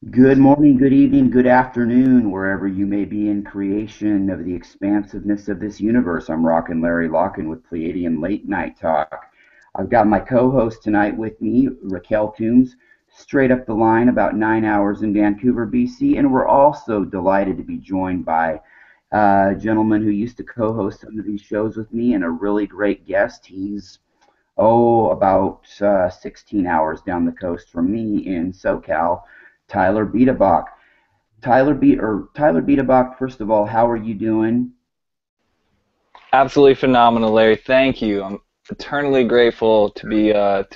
Good morning, good evening, good afternoon, wherever you may be in creation of the expansiveness of this universe. I'm Rocken Larry Locken with Pleiadian Late Night Talk. I've got my co-host tonight with me, Raquel Toombs, straight up the line, about 9 hours in Vancouver, BC, and we're also delighted to be joined by a gentleman who used to co-host some of these shows with me and a really great guest. He's about 16 hours down the coast from me in SoCal, Tyler Biedebach. Tyler Biedebach, first of all, how are you doing? Absolutely phenomenal, Larry. Thank you. I'm eternally grateful and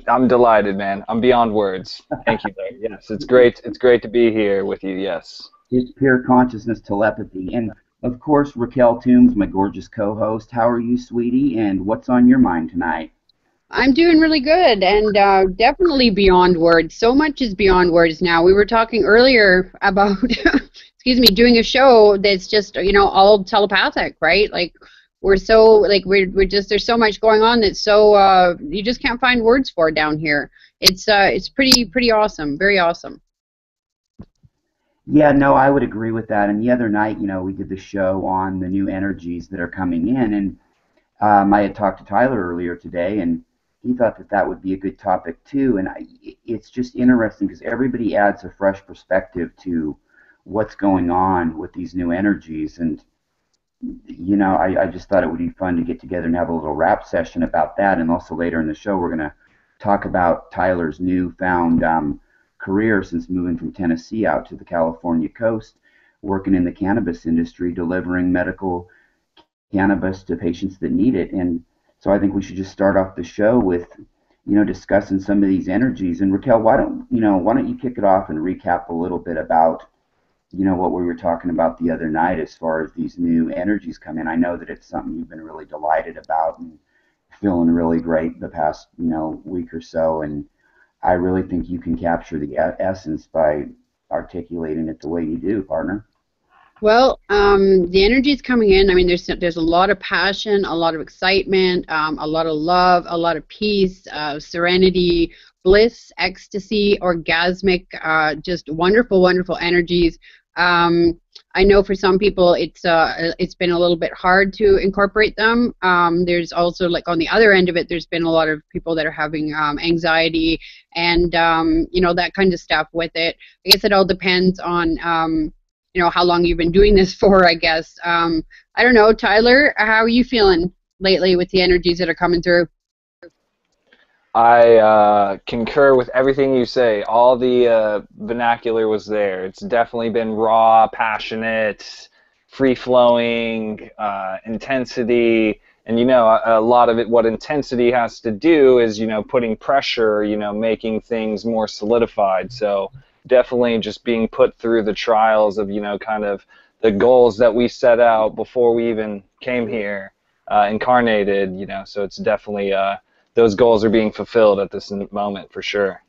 I'm delighted, man. I'm beyond words. Thank you, Larry. Yes, it's great. It's great to be here with you. Yes. It's pure consciousness telepathy. And of course, Raquel Toombs, my gorgeous co-host. How are you, sweetie? And what's on your mind tonight? I'm doing really good and definitely beyond words. So much is beyond words now. We were talking earlier about, excuse me, doing a show that's just, all telepathic, right? Like we're just, there's so much going on that's so, you just can't find words for down here. It's pretty awesome, very awesome. Yeah, no, I would agree with that. And the other night, we did the show on the new energies that are coming in, and I had talked to Tyler earlier today, and he thought that that would be a good topic too. And it's just interesting because everybody adds a fresh perspective to what's going on with these new energies. And I just thought it would be fun to get together and have a little rap session about that. And also later in the show, we're going to talk about Tyler's newfound career since moving from Tennessee out to the California coast, working in the cannabis industry, delivering medical cannabis to patients that need it. And so I think we should just start off the show with, discussing some of these energies. And Raquel, why don't you kick it off and recap a little bit about, what we were talking about the other night as far as these new energies come in. I know that it's something you've been really delighted about and feeling really great the past, week or so. And I really think you can capture the essence by articulating it the way you do, partner. Well, the energy is coming in. I mean, there's a lot of passion, a lot of excitement, a lot of love, a lot of peace, serenity, bliss, ecstasy, orgasmic, just wonderful, wonderful energies. I know for some people it's been a little bit hard to incorporate them. There's also, like, on the other end of it, there's been a lot of people that are having anxiety and that kind of stuff with it. I guess it all depends on how long you've been doing this for, I guess. I don't know, Tyler, how are you feeling lately with the energies that are coming through? I concur with everything you say. All the vernacular was there. It's definitely been raw, passionate, free-flowing, intensity. And, a lot of it, what intensity has to do is, putting pressure, making things more solidified. So definitely just being put through the trials of, kind of the goals that we set out before we even came here, incarnated, so it's definitely, those goals are being fulfilled at this moment for sure.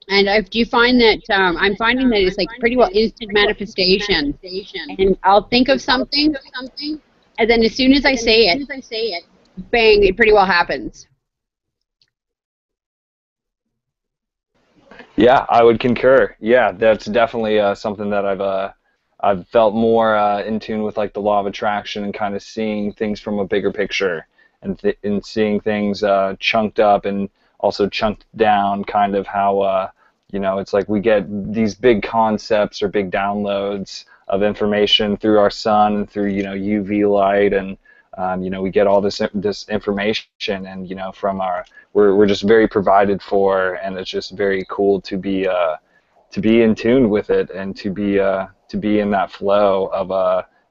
And do you find that I'm finding that it's like pretty well instant manifestation, and I'll think of something, and then as soon as I say it, bang, it pretty well happens. Yeah, I would concur. Yeah, that's definitely something that I've felt more in tune with, like the law of attraction and kind of seeing things from a bigger picture and seeing things chunked up and also chunked down, kind of how it's like we get these big concepts or big downloads of information through our sun and through UV light, and we get all this information, and from we're just very provided for, and it's just very cool to be in tune with it and to be in that flow of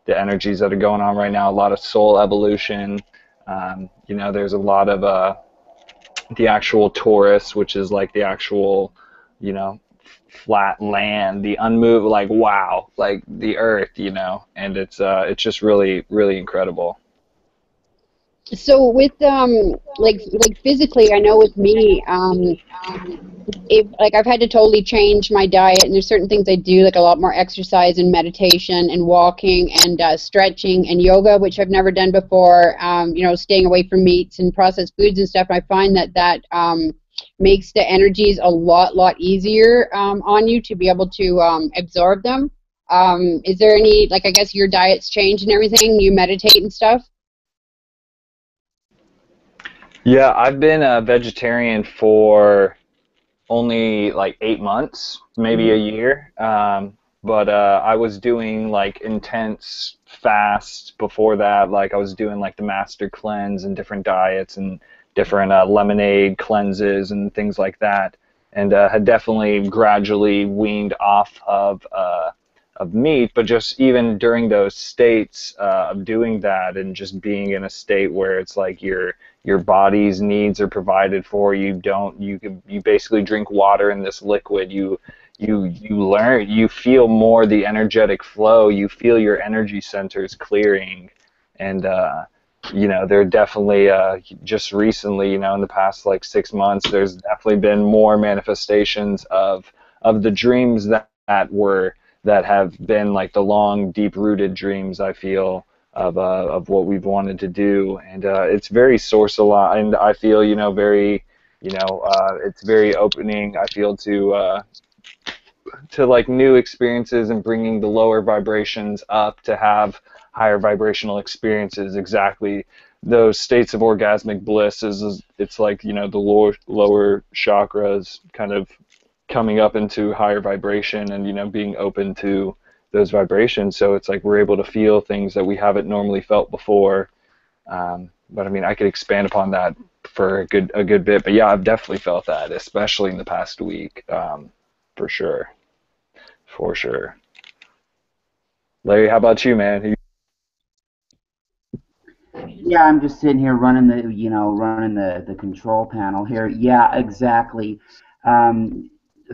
the energies that are going on right now. A lot of soul evolution. There's a lot of the actual torus, which is like the actual flat land, the unmoved, like wow, like the earth, and it's just really, really incredible. So with like physically, I know with me, if like I've had to totally change my diet, and there's certain things I do, like a lot more exercise and meditation and walking and stretching and yoga, which I've never done before. Staying away from meats and processed foods and stuff. I find that makes the energies a lot easier on you to be able to absorb them. Is there any, like, I guess your diet's changed and everything, you meditate and stuff? Yeah, I've been a vegetarian for only like 8 months, maybe a year. But I was doing like intense fasts before that. Like I was doing like the master cleanse and different diets and different lemonade cleanses and things like that. And had definitely gradually weaned off of meat. But just even during those states of doing that and just being in a state where it's like your body's needs are provided for. You basically drink water in this liquid. You feel more the energetic flow. You feel your energy centers clearing, and there definitely just recently, in the past like 6 months, there's definitely been more manifestations of the dreams that have been like the long, deep-rooted dreams, I feel, of what we've wanted to do, and it's very source aligned. I feel, very, it's very opening. I feel to like new experiences and bringing the lower vibrations up to have higher vibrational experiences. Exactly, those states of orgasmic bliss is it's like the lower chakras kind of coming up into higher vibration and being open to those vibrations. So it's like we're able to feel things that we haven't normally felt before. But I mean, I could expand upon that for a good bit. But yeah, I've definitely felt that, especially in the past week, for sure, for sure. Larry, how about you, man? Yeah, I'm just sitting here running the control panel here. Yeah, exactly. Um,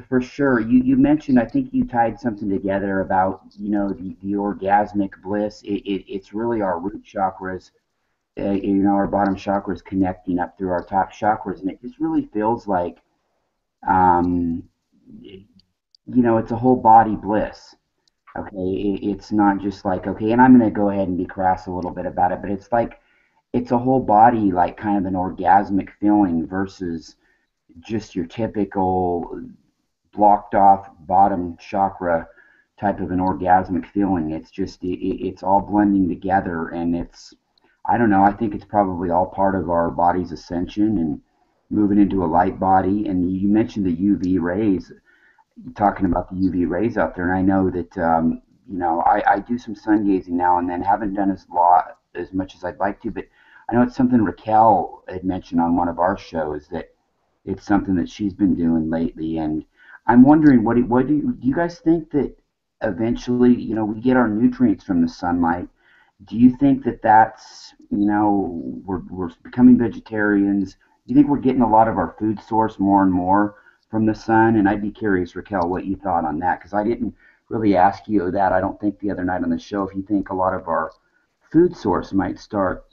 for sure. You mentioned, I think you tied something together about, the orgasmic bliss. It's really our root chakras, our bottom chakras connecting up through our top chakras, and it just really feels like, um, it's a whole body bliss. Okay, it's not just like, okay, and I'm going to go ahead and be crass a little bit about it, but it's like it's a whole body, like kind of an orgasmic feeling versus just your typical blocked off bottom chakra type of an orgasmic feeling. It's just it's all blending together, and I don't know. I think it's probably all part of our body's ascension and moving into a light body. And you mentioned the UV rays, talking about the UV rays out there, and I know that I do some sun gazing now and then. Haven't done as much as I'd like to, but I know it's something Raquel had mentioned on one of our shows, that it's something that she's been doing lately. And I'm wondering, do you guys think that eventually, we get our nutrients from the sunlight? Do you think that that's, we're becoming vegetarians? Do you think we're getting a lot of our food source more and more from the sun? And I'd be curious, Raquel, what you thought on that, because I didn't really ask you that. I don't think the other night on the show, if you think a lot of our food source might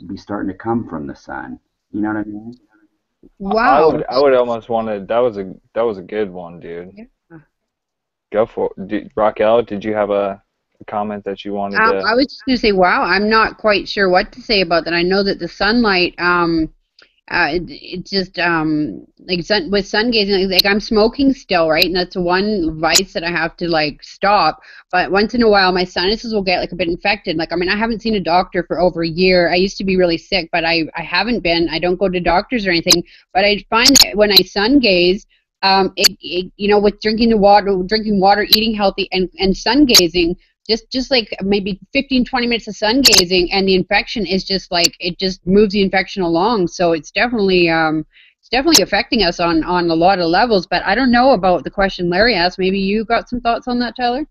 be starting to come from the sun. You know what I mean? Wow. I would almost want to. That was a good one, dude. Yeah. Go for it. Raquel, did you have a comment that you wanted to? I was just going to say, wow, I'm not quite sure what to say about that. I know that the sunlight, it just like with sun gazing, like I'm smoking still, right? And that's one vice that I have to like stop. But once in a while, my sinuses will get like a bit infected. Like, I mean, I haven't seen a doctor for over a year. I used to be really sick, but I haven't been. I don't go to doctors or anything. But I find that when I sun gaze, with drinking water, eating healthy, and sun gazing. Just like maybe 15-20 minutes of sun gazing, and the infection is just like, it just moves the infection along. So it's definitely affecting us on a lot of levels. But I don't know about the question Larry asked. Maybe you got some thoughts on that, Tyler?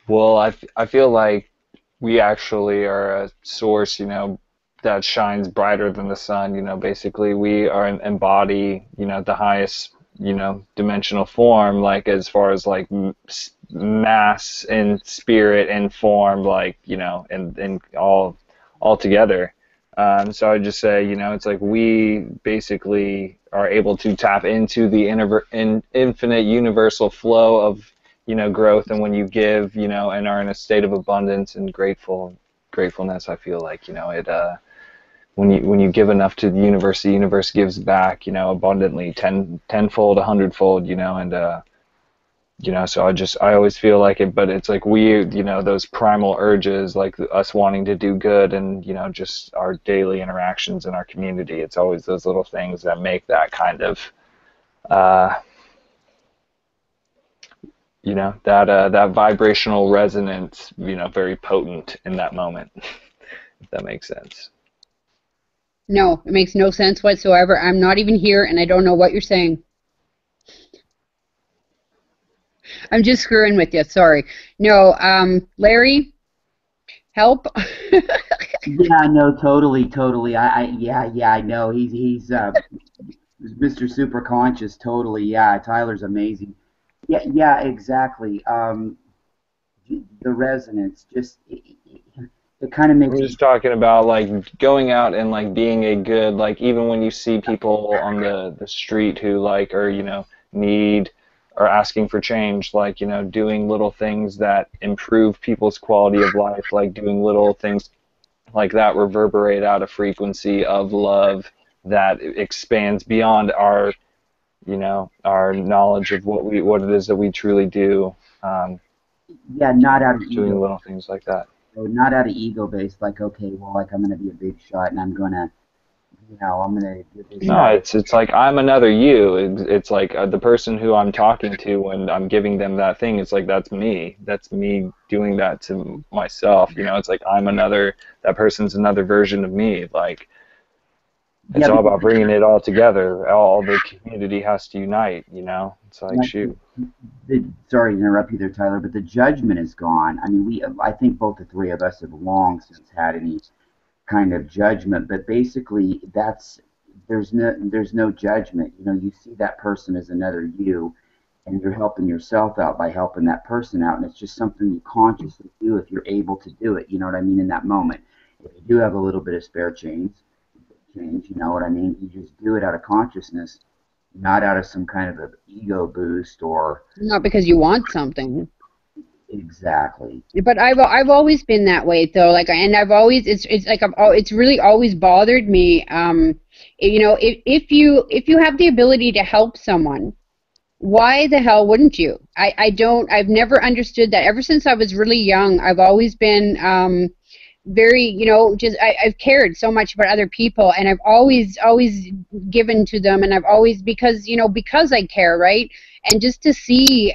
Well, I feel like we actually are a source, that shines brighter than the sun. Basically we are embody, the highest, dimensional form, like as far as like mass and spirit and form, like, and all together. So I just say, it's like we basically are able to tap into the infinite universal flow of, growth. And when you give, and are in a state of abundance and gratefulness, I feel like, it when you give enough to the universe gives back, you know, abundantly, tenfold, 100-fold, you know, and you know, so I always feel like it, but it's like you know, those primal urges, like us wanting to do good, and you know, just our daily interactions in our community. It's always those little things that make that kind of, you know, that vibrational resonance, you know, very potent in that moment, if that makes sense. No, it makes no sense whatsoever. I'm not even here, and I don't know what you're saying. I'm just screwing with you. Sorry. No, Larry, help. Yeah, no, totally. Yeah, I know. He's Mr. Super Conscious, totally. Yeah, Tyler's amazing. Yeah, exactly. The resonance, just it kind of I'm makes it. just talking about like going out and like being a good, like even when you see people on the street who like are, you know, need or asking for change, like, you know, doing little things that improve people's quality of life, like doing little things like that reverberate out a frequency of love that expands beyond our, you know, our knowledge of what it is that we truly do. Yeah, not out of Doing ego. little things like that. So not out of ego based, like, okay, well, like I'm gonna be a big shot and I'm gonna, I'm gonna give this No, out. it's like I'm another you. It's like the person who I'm talking to when I'm giving them that thing. It's like that's me. That's me doing that to myself. You know, it's like I'm another. That person's another version of me. Like it's Yeah, all because about bringing it all together. All the community has to unite. You know, it's like like, shoot. sorry to interrupt you there, Tyler, but the judgment is gone. I mean, I think both the three of us have long since had any kind of judgment, but basically there's no judgment. You know, you see that person as another you, and you're helping yourself out by helping that person out, and it's just something you consciously do if you're able to do it. You know what I mean? In that moment, if you do have a little bit of spare change, you know what I mean? You just do it out of consciousness, not out of some kind of an ego boost or Not because you want something. exactly. But I've always been that way though. Like, and I've always it's like it's really always bothered me. You know, if you have the ability to help someone, why the hell wouldn't you? I've never understood that. Ever since I was really young, I've always been very, you know, I've cared so much about other people, and I've always given to them, and I've always, because, you know, because I care, right? And just to see,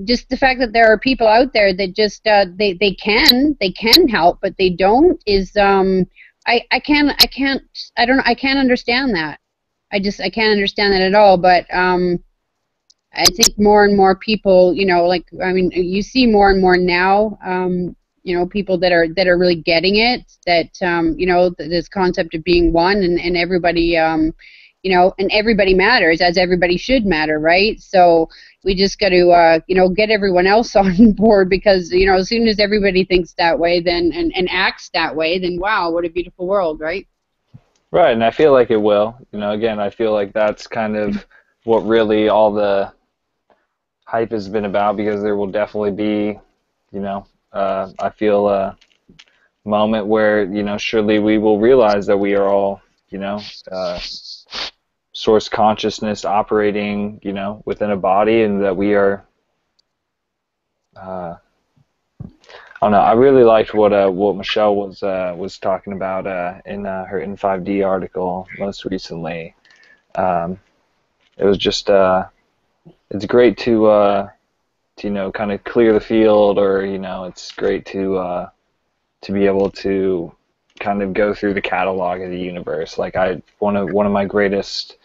just the fact that there are people out there that just they can help, but they don't, is I can't understand that. I can't understand that at all. But I think more and more people, you know, like, I mean, you see more and more now, you know, people that are really getting it, that you know, this concept of being one, and everybody, you know, and everybody matters, as everybody should matter, right? So we just got to, you know, get everyone else on board, because, you know, as soon as everybody thinks that way, then and acts that way, then wow, what a beautiful world, right? Right, and I feel like it will. You know, again, I feel like that's kind of what really all the hype has been about, because there will definitely be, you know, I feel a moment where, you know, surely we will realize that we are all, you know, source consciousness operating, you know, within a body, and that we are, I don't know. I really liked what Michelle was talking about in her N5D article most recently. It was just it's great to, you know, kind of clear the field, or, you know, it's great to be able to kind of go through the catalog of the universe. Like one of my greatest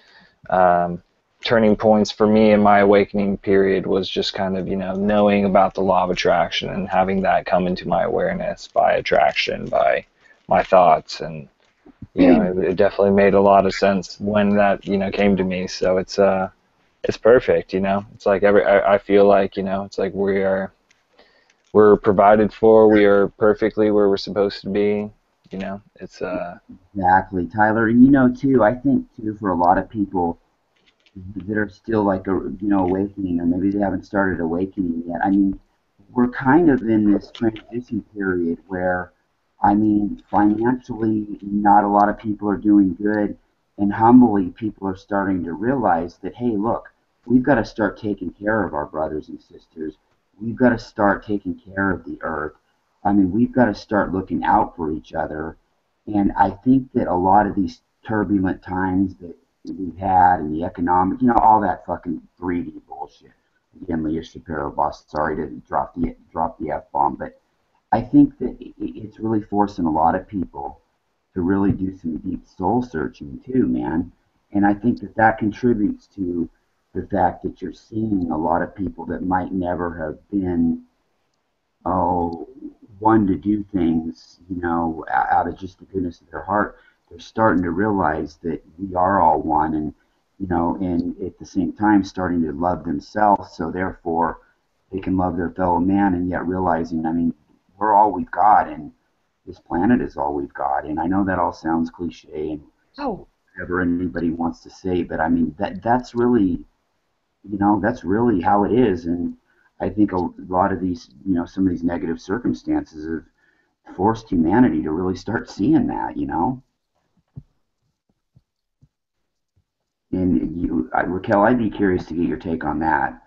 turning points for me in my awakening period was just kind of, you know, knowing about the law of attraction and having that come into my awareness by attraction, by my thoughts. And, you know, it definitely made a lot of sense when that, you know, came to me. So it's perfect, you know. It's like I feel like, you know, it's like we're provided for, we are perfectly where we're supposed to be, you know. It's Exactly, Tyler. And you know, too, I think too, for a lot of people that are still like awakening, or maybe they haven't started awakening yet. I mean, we're kind of in this transition period where I mean, financially, not a lot of people are doing good, and humbly, people are starting to realize that, hey, look, we've got to start taking care of our brothers and sisters. We've got to start taking care of the earth. I mean, we've got to start looking out for each other. And I think that a lot of these turbulent times that we've had and the economic, all that fucking greedy bullshit. Again, Leah Shapiro, boss, sorry to drop the F bomb, but I think that it's really forcing a lot of people to really do some deep soul searching too, man. And I think that that contributes to the fact that you're seeing a lot of people that might never have been, oh, one to do things, out of just the goodness of their heart. They're starting to realize that we are all one, and at the same time starting to love themselves, so therefore they can love their fellow man, and yet realizing, I mean, we're all we've got, and this planet is all we've got. And I know that all sounds cliche and Oh, whatever anybody wants to say, but I mean that's really, that's really how it is. And I think a lot of these, some of these negative circumstances have forced humanity to really start seeing that. And Raquel, I'd be curious to get your take on that.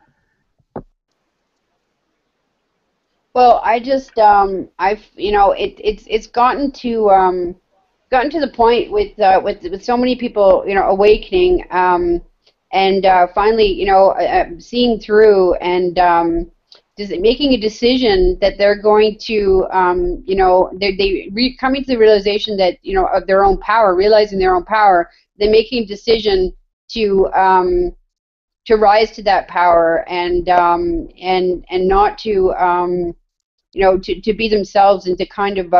well, I just I've it's gotten to the point with so many people awakening and finally seeing through and making a decision that they're going to coming to the realization that of their own power, realizing their own power, they're making a decision to rise to that power and not to to be themselves and to kind of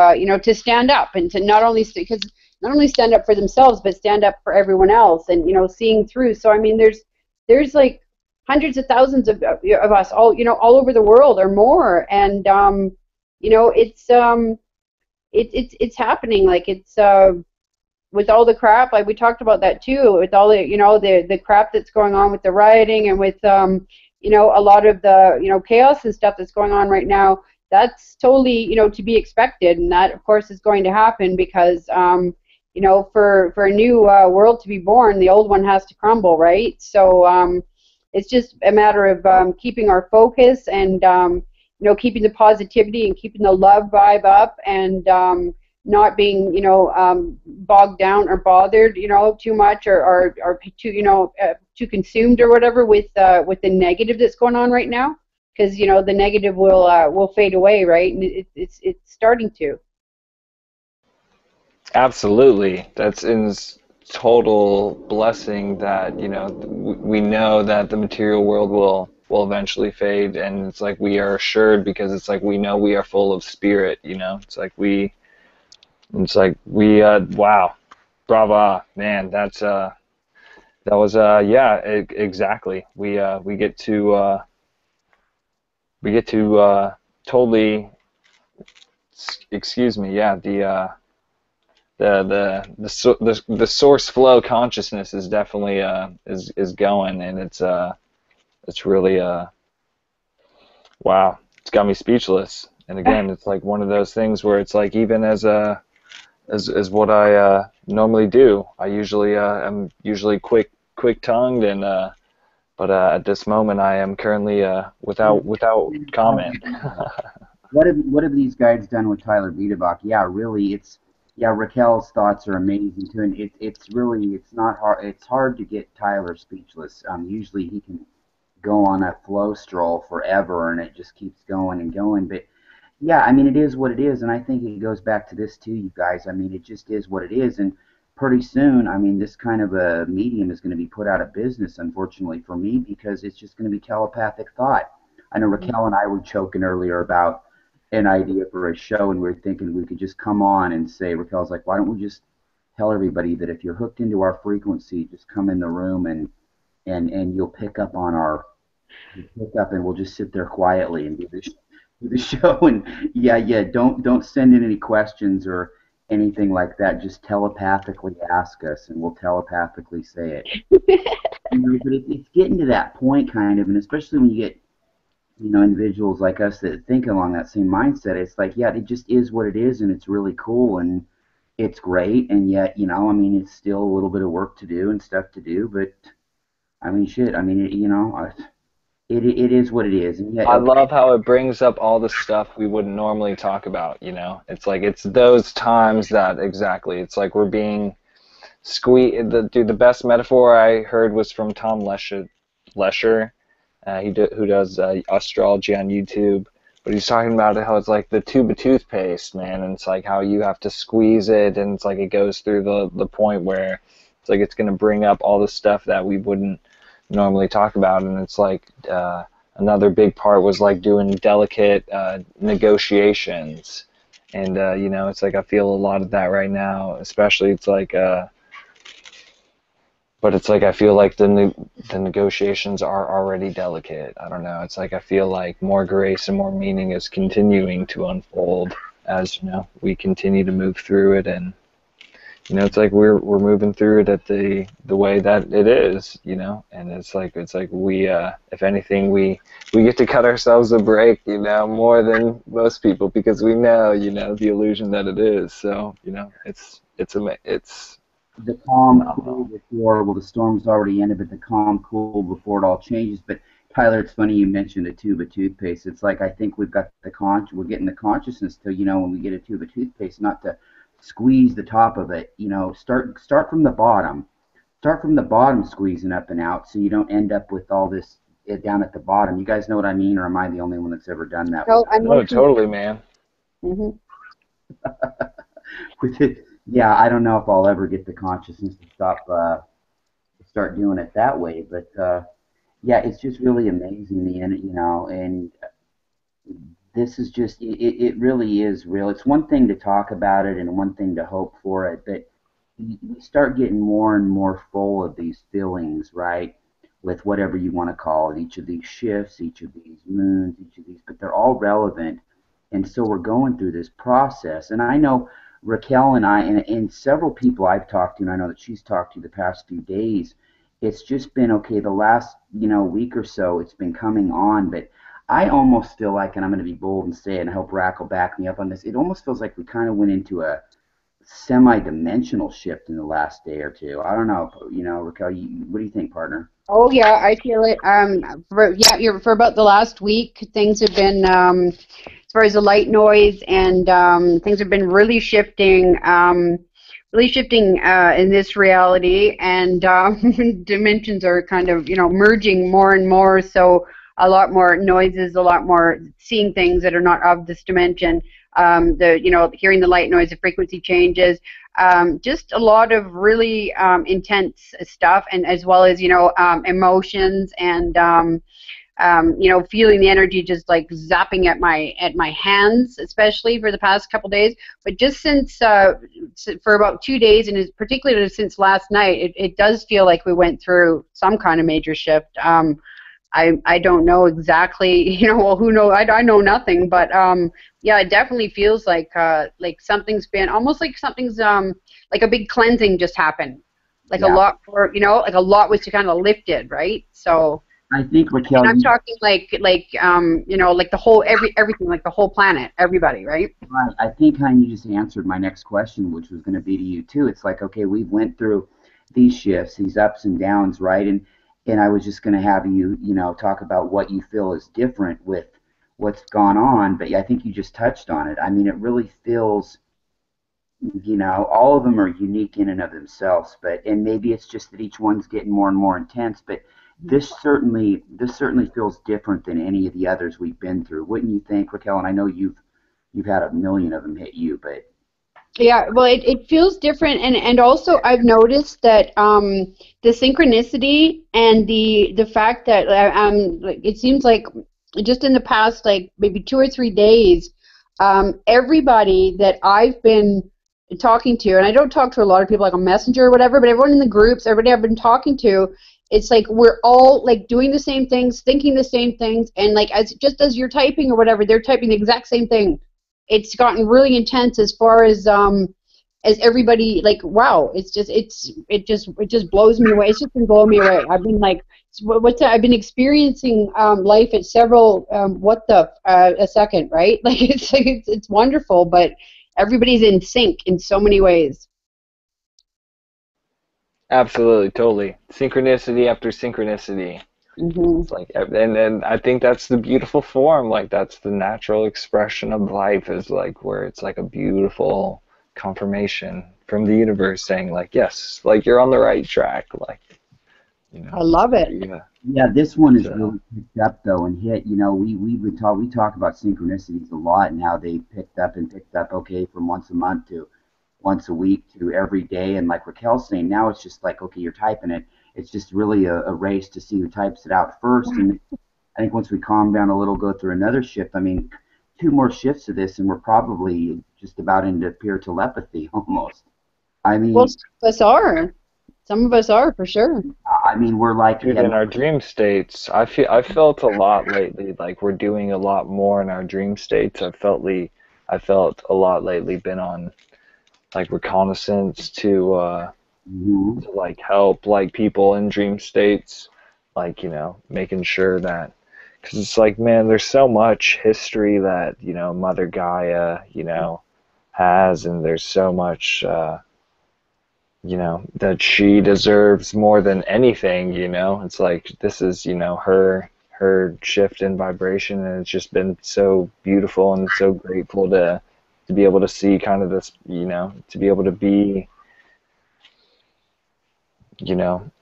to stand up and to not only because not only stand up for themselves but stand up for everyone else and seeing through. So I mean, there's like hundreds of thousands of us all over the world or more, and it's happening, like it's with all the crap, like we talked about that too, with all the the crap that's going on with the rioting and with a lot of the chaos and stuff that's going on right now. That's totally to be expected, and that of course is going to happen because for a new world to be born, the old one has to crumble, right? So it's just a matter of keeping our focus and keeping the positivity and keeping the love vibe up and not being bogged down or bothered too much or too too consumed or whatever with the negative that's going on right now, because the negative will fade away, right? And it's starting to. Absolutely. That's in total blessing that, we know that the material world will eventually fade, and it's like we are assured because it's like we know we are full of spirit, It's like wow. Brava, man, that was yeah, exactly. We get to totally, excuse me, yeah, the source flow consciousness is definitely is going, and it's really wow, it's got me speechless. And again, it's like one of those things where it's like, even as what I normally do, I usually am usually quick tongued, and but at this moment I am currently without comment. What have these guys done with Tyler Biedebach? Yeah, really, Raquel's thoughts are amazing too, and it's not hard. It's hard to get Tyler speechless. Usually he can go on a flow stroll forever, and it just keeps going and going. But yeah, I mean, it is what it is, and I think it goes back to this too, you guys. I mean, it just is what it is, and pretty soon, I mean, this kind of a medium is going to be put out of business, unfortunately for me, because it's just going to be telepathic thought. I know Raquel and I were joking earlier about an idea for a show, and we were thinking we could just come on and say, Raquel's like, why don't we just tell everybody that if you're hooked into our frequency, just come in the room and you'll pick up on and we'll just sit there quietly and do the show. And yeah, don't send in any questions or anything like that. Just telepathically ask us, and we'll telepathically say it. But it's getting to that point, kind of, and especially when you get individuals like us that think along that same mindset. It's like, yeah, it just is what it is, and it's really cool, and it's great, and yet, I mean, it's still a little bit of work to do and stuff to do, but I mean, shit, I mean, it is what it is, and yet, I okay, love how it brings up all the stuff we wouldn't normally talk about, It's like it's those times that exactly. It's like we're being squeezed. The best metaphor I heard was from Tom Lesher, who does astrology on YouTube. But he's talking about how it's like the tube of toothpaste, man, and it's like how you have to squeeze it, and it's like it goes through the point where it's like it's going to bring up all the stuff that we wouldn't normally talk about, and it's like another big part was like doing delicate negotiations, and it's like I feel a lot of that right now, especially it's like. But it's like I feel like the negotiations are already delicate. I don't know. It's like I feel like more grace and more meaning is continuing to unfold as we continue to move through it, and it's like we're moving through it at the way that it is, and it's like we if anything we get to cut ourselves a break, more than most people because we know the illusion that it is. So it's the calm cool phenomenal. before, well, the storm's already ended, but the calm cool before it all changes. But Tyler, it's funny you mentioned a tube of toothpaste. It's like I think we're getting the consciousness to, when we get a tube of toothpaste, not to squeeze the top of it. Start from the bottom. Start from the bottom, squeezing up and out, so you don't end up with all this down at the bottom. You guys know what I mean, or am I the only one that's ever done that with So I'm No, looking. totally, man. Hmm. with it? Yeah, I don't know if I'll ever get the consciousness to start doing it that way, but yeah, it's just really amazing, and this is just it really is real. It's one thing to talk about it and one thing to hope for it, but we start getting more and more full of these feelings, right? With whatever you want to call it, each of these shifts, each of these moons, each of these, but they're all relevant. And so we're going through this process. And I know Raquel and I, and several people I've talked to, and I know that she's talked to the past few days, it's just been okay, the last, week or so, it's been coming on, but I almost feel like, and I'm going to be bold and say it, and I hope Raquel back me up on this, it almost feels like we kind of went into a semi-dimensional shift in the last day or two. I don't know, Raquel, what do you think, partner? Oh yeah, I feel it. For about the last week, things have been as far as the light noise and things have been really shifting. In this reality, and dimensions are kind of merging more and more. So a lot more noises, a lot more seeing things that are not of this dimension. Hearing the light noise, the frequency changes. Just a lot of really intense stuff, and as well as emotions and feeling the energy just like zapping at my hands, especially for the past couple days. But just since for about 2 days, and particularly since last night, it does feel like we went through some kind of major shift. I don't know exactly, well, who knows? I know nothing, but yeah, it definitely feels like something's been almost like something's like a big cleansing just happened, like a Yeah, lot for like a lot was kind of lifted, right? So. I think, And Raquel, I'm talking like like the whole everything, like the whole planet, everybody, right? right. I think, hon, you just answered my next question, which was going to be to you too. It's like, okay, we went through these shifts, these ups and downs, right? And I was just going to have you, talk about what you feel is different with what's gone on. But I think you just touched on it. I mean, it really feels, all of them are unique in and of themselves. And maybe it's just that each one's getting more and more intense. But this certainly feels different than any of the others we've been through. Wouldn't you think, Raquel? And I know you've had a million of them hit you, but Yeah, well, it feels different, and also I've noticed that the synchronicity and the fact that like, it seems like just in the past like maybe 2 or 3 days, everybody that I've been talking to, and I don't talk to a lot of people like on Messenger or whatever, but everyone in the groups, everybody I've been talking to, it's like we're all like doing the same things, thinking the same things, and like just as you're typing or whatever, they're typing the exact same thing. It's gotten really intense as far as as everybody, like, wow, it just blows me away. It's just been blowing me away. I've been like, I've been experiencing life at several a second, right? Like it's wonderful, but everybody's in sync in so many ways. Absolutely, totally. Synchronicity after synchronicity. Hmm. It's like, and I think that's the beautiful form. Like that's the natural expression of life is like where it's like a beautiful confirmation from the universe saying like, yes, like you're on the right track. Like, I love it. yeah. Yeah, this one is So, really picked up though and hit. We talk about synchronicities a lot and how they picked up. Okay, from once a month to once a week to every day. And like Raquel's saying, now it's just like, okay, you're typing it. It's just really a race to see who types it out first. And I think once we calm down a little, go through another shift. I mean, two more shifts of this, and we're probably just about into peer telepathy almost. I Well, mean, some of us are for sure. we're like, dude, yeah, in our dream states, I felt a lot lately. Like we're doing a lot more in our dream states. I felt a lot lately. Been on like reconnaissance mhm. to like help like people in dream states, like making sure that because it's like man, there's so much history that Mother Gaia has, and there's so much that she deserves more than anything. It's like this is her shift in vibration, and it's just been so beautiful and so grateful to be able to see kind of this, to be able to be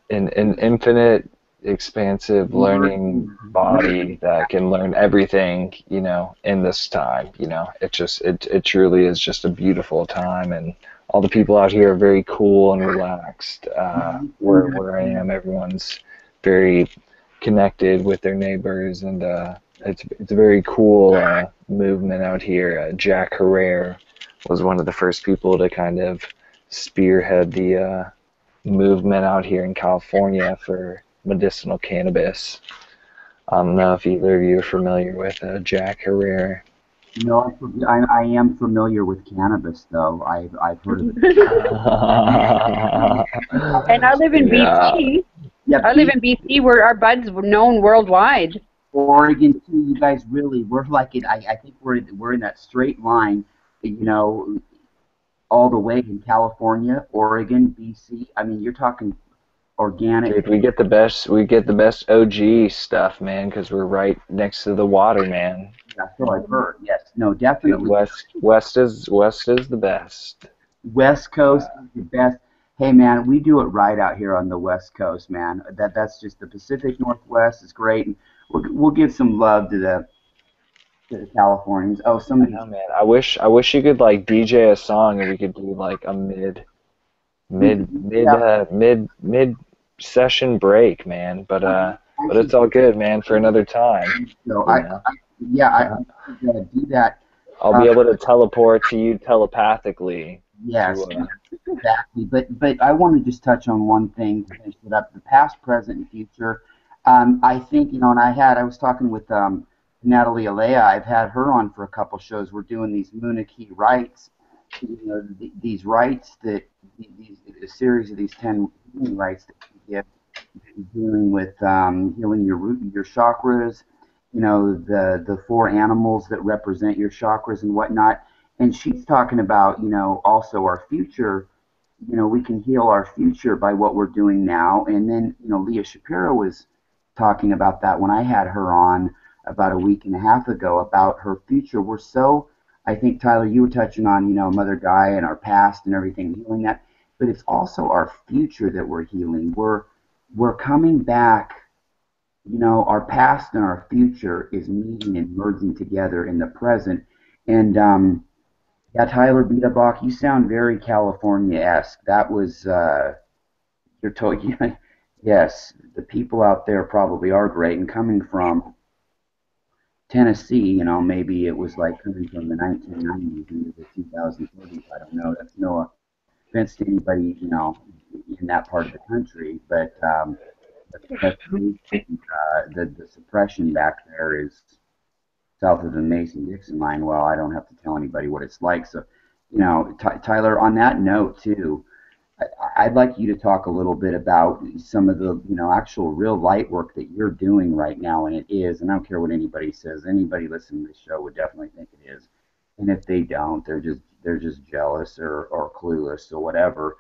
an infinite, expansive learning body that can learn everything, in this time. It truly is just a beautiful time, and all the people out here are very cool and relaxed. Where I am, everyone's very connected with their neighbors, and it's a very cool movement out here. Jack Herrera was one of the first people to kind of spearhead the movement out here in California for medicinal cannabis. I don't know if either of you are familiar with Jack Herrera. No, I am familiar with cannabis, though. I've heard of it. And I live in Yeah. BC. Yeah, I live in BC where our buds were known worldwide. Oregon too. You guys really, we're like it. I think we're in that straight line, you know, all the way in California, Oregon, BC. I mean, you're talking organic. Dude, we get the best OG stuff, man, because we're right next to the water, man. That's what I've heard. Yes, no, Dude, definitely. West is the best. West Coast is the best. Hey man, we do it right out here on the West Coast, man. That's just the Pacific Northwest is great. And we'll give some love to the Californians. Oh, some I of these. know, man. I wish you could like DJ a song and we could do like a Yeah, mid session break, man. But actually, it's all good, man, for another time. so You know. yeah, I Uh, could do that. I'll Uh, be able to teleport to you telepathically to yes, exactly. But I want to just touch on one thing to finish it up. The past, present, and future. I think and I was talking with Natalie Alea. I've had her on for a couple shows. We're doing these Munich rites. These rites these a series of these 10 rites that you get dealing with healing your chakras. The four animals that represent your chakras and whatnot. And she's talking about also our future. We can heal our future by what we're doing now. And then Leah Shapiro was talking about that when I had her on about a week and a half ago about her future. I think Tyler, you were touching on Mother Gaia and our past and everything, healing that, but it's also our future that we're healing. We're coming back. Our past and our future is meeting and merging together in the present. And yeah, Tyler Biedebach, you sound very California-esque. That was you're told. Yes, the people out there probably are great. And coming from Tennessee, maybe it was like coming from the 1990s into the 2030s. I don't know. That's no offense to anybody, in that part of the country, but the suppression back there is south of the Mason-Dixon line. Well, I don't have to tell anybody what it's like. So you know, Tyler, on that note too, I'd like you to talk a little bit about some of the, you know, actual real light work that you're doing right now, and it is, and I don't care what anybody says. Anybody listening to this show would definitely think it is, and if they don't, they're just jealous or clueless or whatever.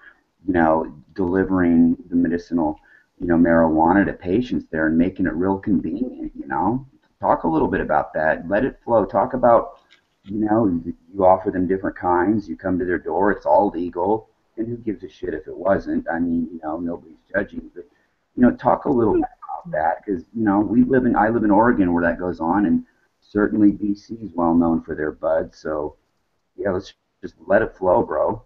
You know, delivering the medicinal, you know, marijuana to patients there and making it real convenient. You know, talk a little bit about that. Let it flow. Talk about, you know, you offer them different kinds. You come to their door. It's all legal. And who gives a shit if it wasn't? I mean, you know, nobody's judging. But, you know, talk a little bit about that because, you know, I live in Oregon where that goes on. And certainly BC is well known for their bud. So, yeah, let's just let it flow, bro.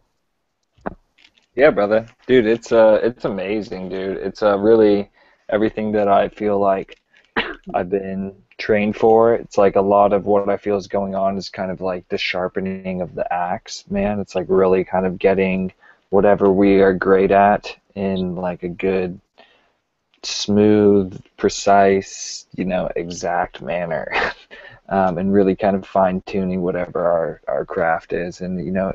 Yeah, brother. Dude, it's amazing, dude. It's really everything that I feel like I've been trained for. It's like a lot of what I feel is going on is kind of like the sharpening of the axe, man. It's like really kind of getting whatever we are great at in like a good, smooth, precise, you know, exact manner. And really kind of fine tuning whatever our craft is. And you know,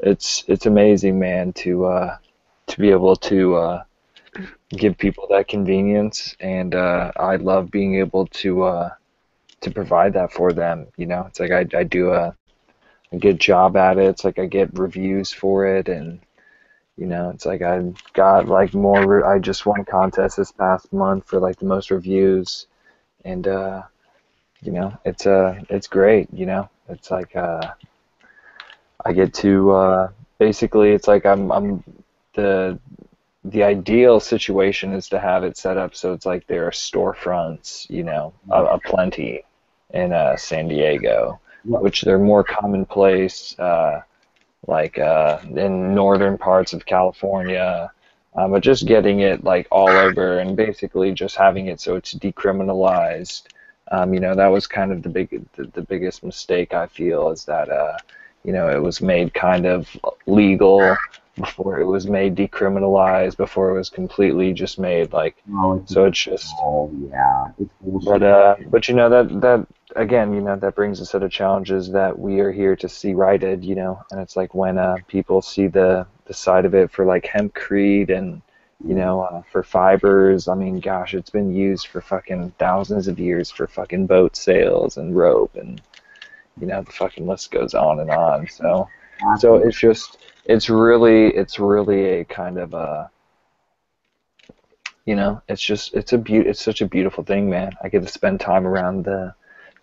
it's amazing, man, to be able to give people that convenience, and I love being able to provide that for them. You know, it's like I do a good job at it. It's like I get reviews for it, and you know, it's like I got like I just won a contest this past month for like the most reviews, and you know, it's great. You know, it's like I get to basically, it's like I'm the the ideal situation is to have it set up so it's like there are storefronts, you know, aplenty in San Diego, Well, which they're more commonplace, like in northern parts of California, but just getting it like all over and basically just having it so it's decriminalized. You know, that was kind of the biggest mistake I feel is that you know, it was made kind of legal before it was made decriminalized, before it was completely just made like, no, it's so it's just, oh yeah, it's bullshit. but you know, that again, you know, that brings a set of challenges that we are here to see righted, you know, and it's like when people see the side of it for like hempcrete and, you know, for fibers. I mean, gosh, it's been used for fucking thousands of years for fucking boat sails and rope, and you know, the fucking list goes on and on. So Exactly. it's just, it's really a kind of a, you know, it's just, it's such a beautiful thing, man. I get to spend time around the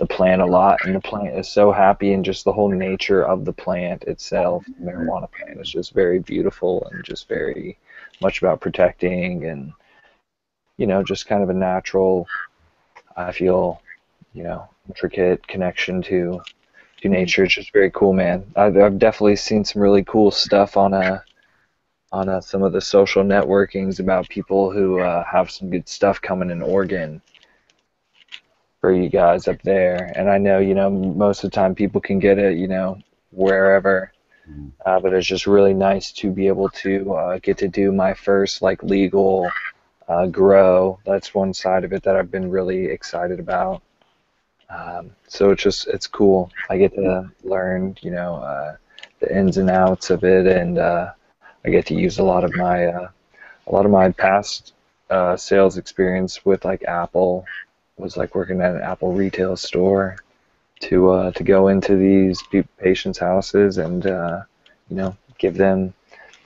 plant a lot, and the plant is so happy, and just the whole nature of the plant itself, the marijuana plant, is just very beautiful and just very much about protecting and, you know, just kind of a natural, I feel, you know, intricate connection to nature. It's just very cool, man. I've definitely seen some really cool stuff on some of the social networkings about people who have some good stuff coming in Oregon for you guys up there. And I know, you know, most of the time people can get it, you know, wherever. But it's just really nice to be able to get to do my first like legal grow. That's one side of it that I've been really excited about. So it's cool. I get to learn, you know, the ins and outs of it, and I get to use a lot of my past sales experience with like Apple was like working at an Apple retail store to go into these patients' houses and you know, give them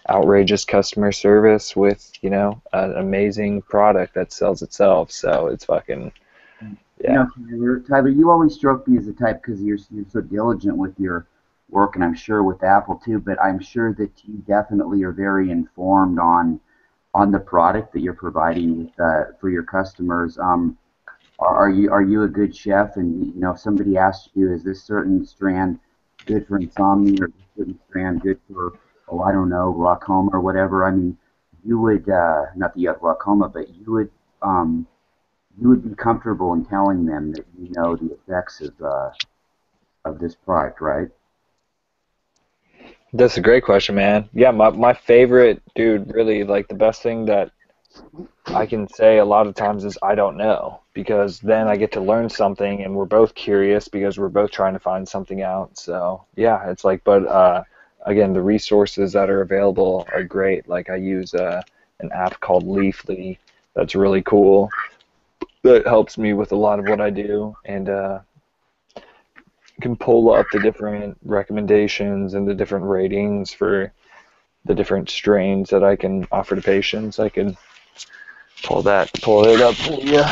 outrageous customer service with, you know, an amazing product that sells itself. So it's fucking, You yeah. know, Tyler, you always struck me as the type because you're so diligent with your work, and I'm sure with Apple too. But I'm sure that you definitely are very informed on the product that you're providing with for your customers. Are you a good chef? And you know, if somebody asks you, is this certain strand good for insomnia, or this certain strand good for, oh, I don't know, glaucoma or whatever? I mean, you would not that you have glaucoma, but you would be comfortable in telling them that you know the effects of this product, right? That's a great question, man. Yeah, my favorite, dude, really like the best thing that I can say a lot of times is I don't know. because then I get to learn something, and we're both curious because we're both trying to find something out. So yeah, it's like, but again, the resources that are available are great. Like I use an app called Leafly that's really cool. That helps me with a lot of what I do, and can pull up the different recommendations and the different ratings for the different strains that I can offer to patients. I can pull it up for you.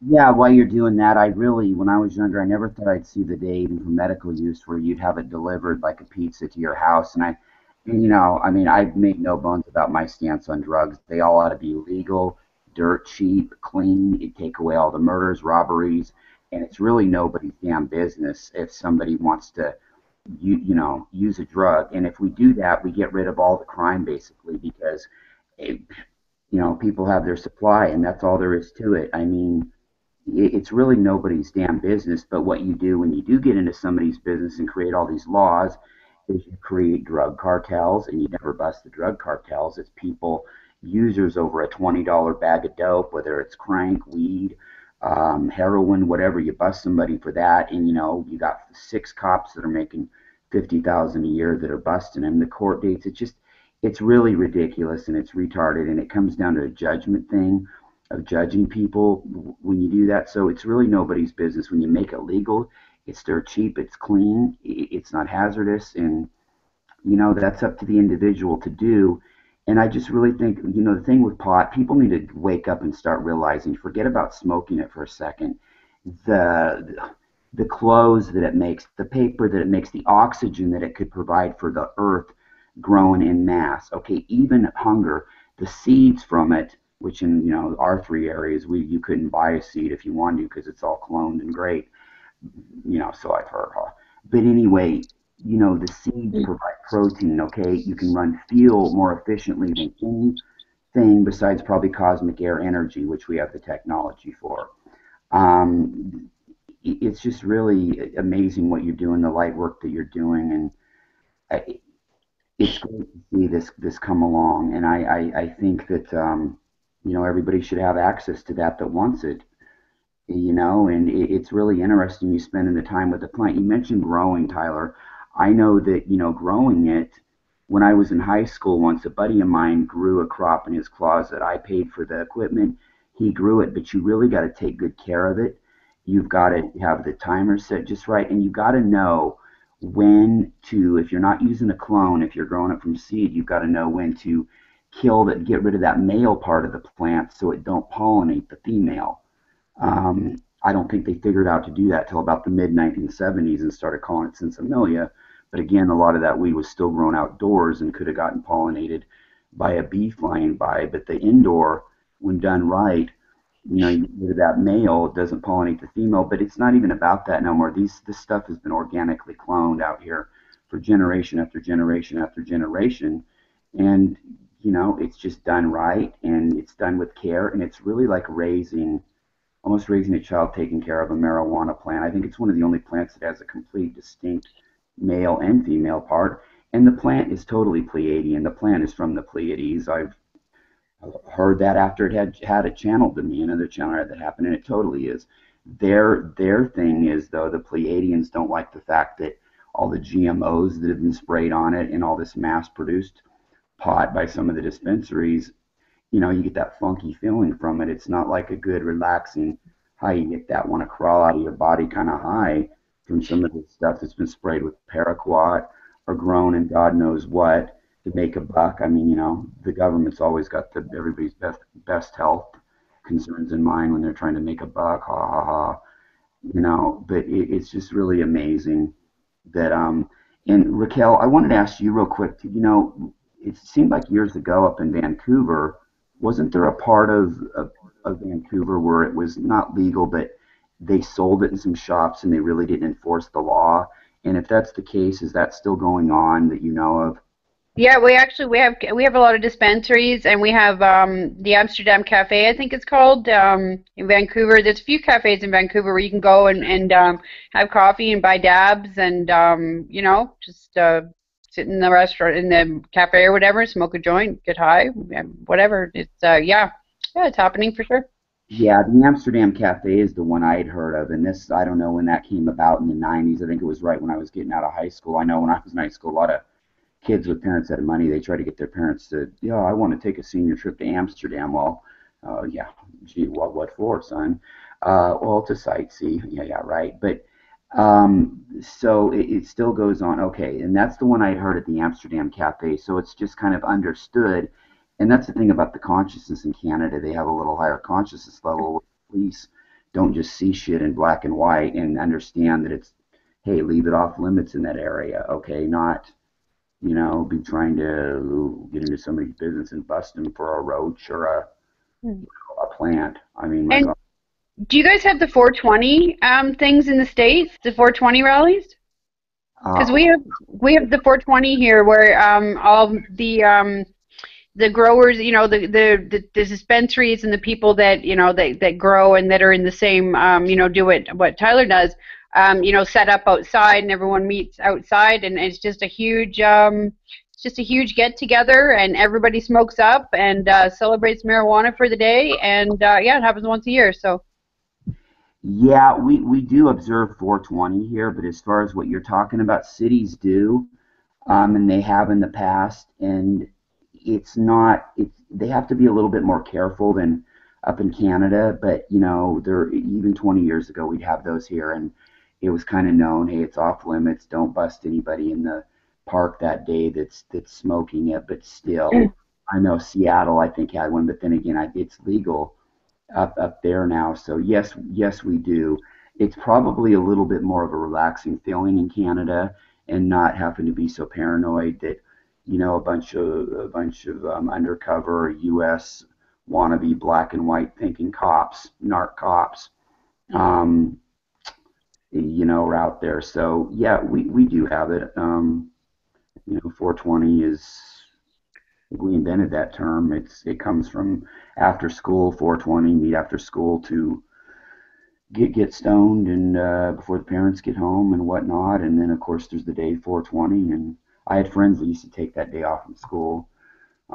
Yeah, while you're doing that, I really, when I was younger, I never thought I'd see the day, even for medical use, where you'd have it delivered like a pizza to your house. And I mean, I make no bones about my stance on drugs. They all ought to be legal, dirt cheap, clean. You take away all the murders, robberies, and it's really nobody's damn business if somebody wants to, use a drug. And if we do that, we get rid of all the crime basically because, it, people have their supply, and that's all there is to it. I mean, it's really nobody's damn business. But what you do when you do get into somebody's business and create all these laws is you create drug cartels, and you never bust the drug cartels. It's people, users over a $20 bag of dope, whether it's crank, weed, heroin, whatever. You bust somebody for that, and you got 6 cops that are making 50,000 a year that are busting them. The court dates, it's really ridiculous, and it's retarded, and it comes down to a judgment thing of judging people when you do that. So it's really nobody's business. When you make it legal, it's dirt cheap, it's clean, it's not hazardous, and that's up to the individual to do. And I just really think, the thing with pot, people need to wake up and start realizing, forget about smoking it for a second. The clothes that it makes, the paper that it makes, the oxygen that it could provide for the earth growing in mass. Okay, even hunger, the seeds from it, which in our 3 areas, you couldn't buy a seed if you wanted to because it's all cloned and great. So I've heard. Huh? But anyway, the seeds provide protein. Okay, you can run fuel more efficiently than anything besides probably cosmic air energy, which we have the technology for. It's just really amazing what you're doing, the light work that you're doing, and it's great to see this come along. And I think that everybody should have access to that wants it. And it's really interesting you spending the time with the plant. You mentioned growing, Tyler. I know that, growing it, when I was in high school once, a buddy of mine grew a crop in his closet. I paid for the equipment. He grew it, but you really got to take good care of it. You've got to have the timer set just right, and you got to know when to, if you're not using a clone, if you're growing it from seed, you've got to know when to get rid of that male part of the plant so it don't pollinate the female. I don't think they figured out to do that till about the mid 1970s and started calling it Sinsemilla. But again, a lot of that weed was still grown outdoors and could have gotten pollinated by a bee flying by. But the indoor, when done right, you get rid of that male, it doesn't pollinate the female. But it's not even about that no more. This stuff has been organically cloned out here for generation after generation after generation. And, it's just done right, and it's done with care. And it's really like almost raising a child taking care of a marijuana plant. I think it's one of the only plants that has a complete distinct male and female part. And the plant is totally Pleiadian. The plant is from the Pleiades. I've heard that after it had it channeled to me, another channel had that happen, and it totally is. Their thing is, though, the Pleiadians don't like the fact that all the GMOs that have been sprayed on it and all this mass-produced pot by some of the dispensaries, you get that funky feeling from it. It's not like a good, relaxing high. You get that want to crawl out of your body kind of high from some of the stuff that's been sprayed with paraquat or grown in God knows what to make a buck. I mean, the government's always got everybody's best health concerns in mind when they're trying to make a buck. Ha ha ha. But it's just really amazing that and Raquel, I wanted to ask you real quick. It seemed like years ago up in Vancouver, wasn't there a part of Vancouver where it was not legal, but they sold it in some shops and they really didn't enforce the law? And if that's the case, is that still going on that you know of? Yeah, we have a lot of dispensaries, and we have the Amsterdam Cafe, I think it's called, in Vancouver. There's a few cafes in Vancouver where you can go and have coffee and buy dabs and just sit in the restaurant, in the cafe or whatever, smoke a joint, get high, whatever. It's yeah, it's happening for sure. Yeah, the Amsterdam Cafe is the one I had heard of, and this, I don't know when that came about in the 90s. I think it was right when I was getting out of high school. I know when I was in high school, a lot of kids with parents that had money, they try to get their parents to, yeah, I want to take a senior trip to Amsterdam. Well, yeah, gee, what for, son? Well, to sightsee. Yeah, yeah, right. But so it still goes on. Okay, and that's the one I heard at the Amsterdam Cafe. So it's just kind of understood, and that's the thing about the consciousness in Canada. They have a little higher consciousness level. Police don't just see shit in black and white and understand that it's, hey, leave it off limits in that area. Okay, not be trying to get into somebody's business and bust them for a roach or a plant. I mean, my And God. do you guys have the 420 things in the States? The 420 rallies? Because Uh, we have the 420 here, where all the growers, the dispensaries and the people that that grow and that are in the same do what Tyler does, set up outside and everyone meets outside, and it's just a huge get together, and everybody smokes up and celebrates marijuana for the day, and yeah, it happens once a year. So yeah, we do observe 420 here, but as far as what you're talking about, cities do, and they have in the past, and it's not, they have to be a little bit more careful than up in Canada, but there, even 20 years ago, we'd have those here, and it was kind of known, hey, it's off limits, don't bust anybody in the park that day that's smoking it, but still, I know Seattle, I think, had one, but then again, it's legal up there now, so yes, we do. It's probably a little bit more of a relaxing feeling in Canada, and not having to be so paranoid that a bunch of undercover U.S. wannabe black and white thinking cops, narc cops, um, are out there. So yeah, we do have it. 420 is, we invented that term. It comes from after school, 420, meet after school to get stoned and before the parents get home and whatnot. And then of course there's the day 420, and I had friends that used to take that day off from school.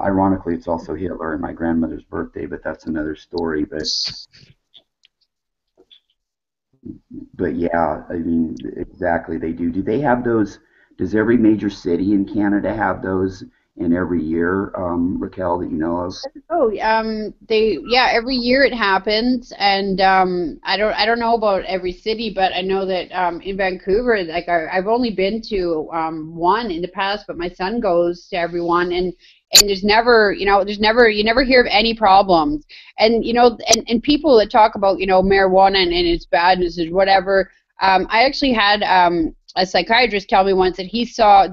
Ironically, it's also Hitler and my grandmother's birthday, but that's another story. But yeah, I mean, exactly, they do. Do they have those? Does every major city in Canada have those in every year, Raquel, that you know of? oh, yeah, every year it happens, and I don't know about every city, but I know that in Vancouver, like I've only been to one in the past, but my son goes to every one, and you never hear of any problems, and and people that talk about marijuana and its badness or whatever. I actually had a psychiatrist tell me once that he saw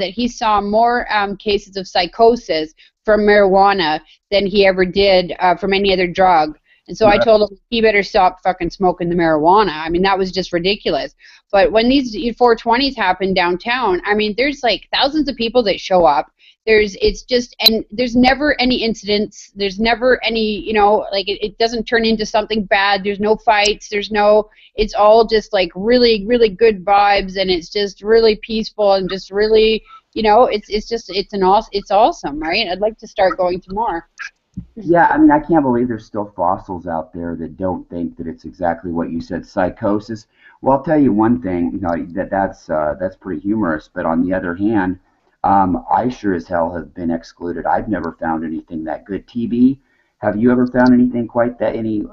more cases of psychosis from marijuana than he ever did from any other drug. And so I told him he better stop fucking smoking the marijuana. I mean, that was just ridiculous. But when these 420s happen downtown, I mean, there's like thousands of people that show up. And there's never any incidents. There's never any, like it doesn't turn into something bad. There's no fights. It's all just like really, really good vibes, and it's just really peaceful and just really, it's awesome, right? I'd like to start going to more. Yeah, I mean, I can't believe there's still fossils out there that don't think that it's exactly what you said, psychosis. Well, I'll tell you one thing, that's pretty humorous. But on the other hand, I sure as hell have been excluded. I've never found anything that good. TB, have you ever found anything quite that? Any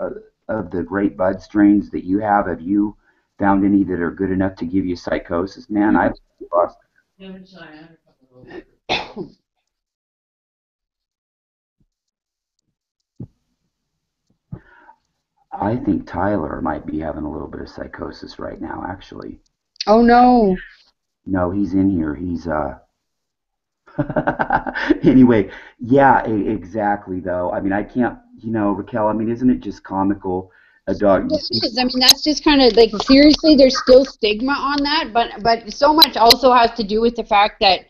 of the great bud strains that you have you found any that are good enough to give you psychosis? Man, I've lost. I think Tyler might be having a little bit of psychosis right now, actually. Oh no. No, he's in here. He's anyway, yeah, exactly though. I mean, I can't, Raquel, I mean, isn't it just comical? A dog. It is. I mean, that's just kind of like, seriously, there's still stigma on that, but so much also has to do with the fact that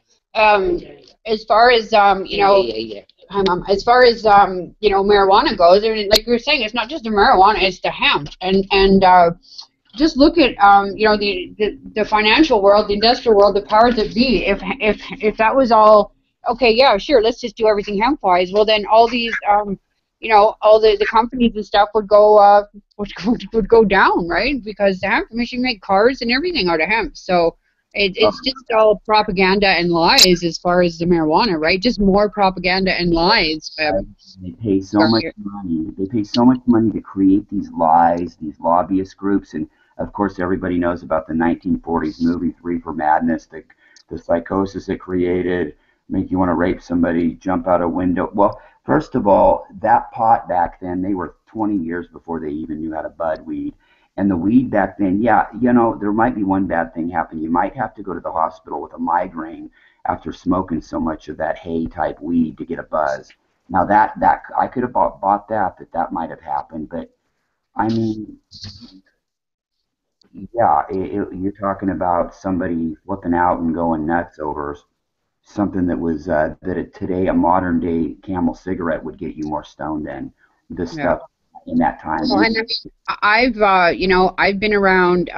as far as hi, Mom. As far as marijuana goes, and like you were saying, it's not just the marijuana; it's the hemp, and just look at the financial world, the industrial world, the powers that be. If that was all okay, yeah, sure, let's just do everything hemp wise. Well, then all these all the companies and stuff would go would go down, right? Because the hemp machine make cars and everything out of hemp. So it's just all propaganda and lies as far as the marijuana, right? Just more propaganda and lies. They pay so much money. They pay so much money to create these lies, these lobbyist groups, and of course everybody knows about the 1940s movie Three for Madness, the psychosis it created, make you want to rape somebody, jump out a window. Well, first of all, that pot back then, they were 20 years before they even knew how to bud weed. And the weed back then, yeah, there might be one bad thing happen. You might have to go to the hospital with a migraine after smoking so much of that hay type weed to get a buzz. Now that I could have bought that might have happened, but I mean, yeah, you're talking about somebody flipping out and going nuts over something that was today a modern day Camel cigarette would get you more stoned than this stuff in that time. Well, and I mean, I've been around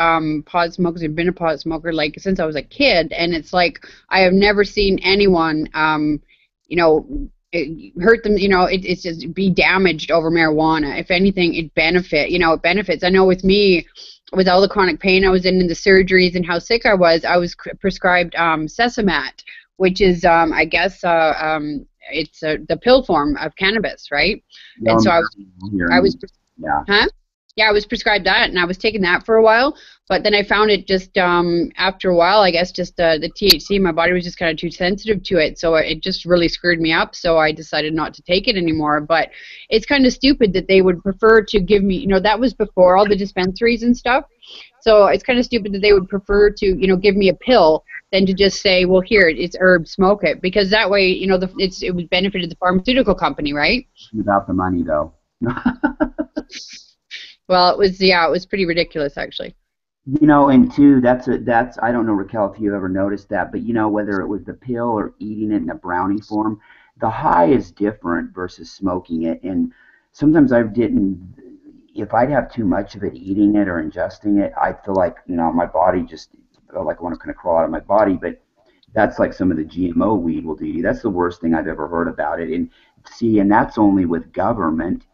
pod smokers. I've been a pod smoker like since I was a kid, and it's like I have never seen anyone, hurt them. It's just be damaged over marijuana. If anything, it benefits. I know with me, with all the chronic pain I was in the surgeries and how sick I was prescribed Sesamat, which is I guess it's the pill form of cannabis, right? And so I was I was prescribed that, and I was taking that for a while, but then I found it just after a while, I guess just the THC, my body was just kind of too sensitive to it, so it just really screwed me up, so I decided not to take it anymore. But it's kind of stupid that they would prefer to give me, that was before all the dispensaries and stuff, so it's kind of stupid that they would prefer to, give me a pill than to just say, well, here, it's herb, smoke it, because that way, it would benefited the pharmaceutical company, right? Without the money, though. Well, it was pretty ridiculous, actually. And two, that's I don't know, Raquel, if you ever noticed that, but whether it was the pill or eating it in a brownie form, the high is different versus smoking it. And sometimes if I'd have too much of it, eating it or ingesting it, I feel like, my body just felt like I want to kind of crawl out of my body. But that's like some of the GMO weed will do to you. That's the worst thing I've ever heard about it. And that's only with government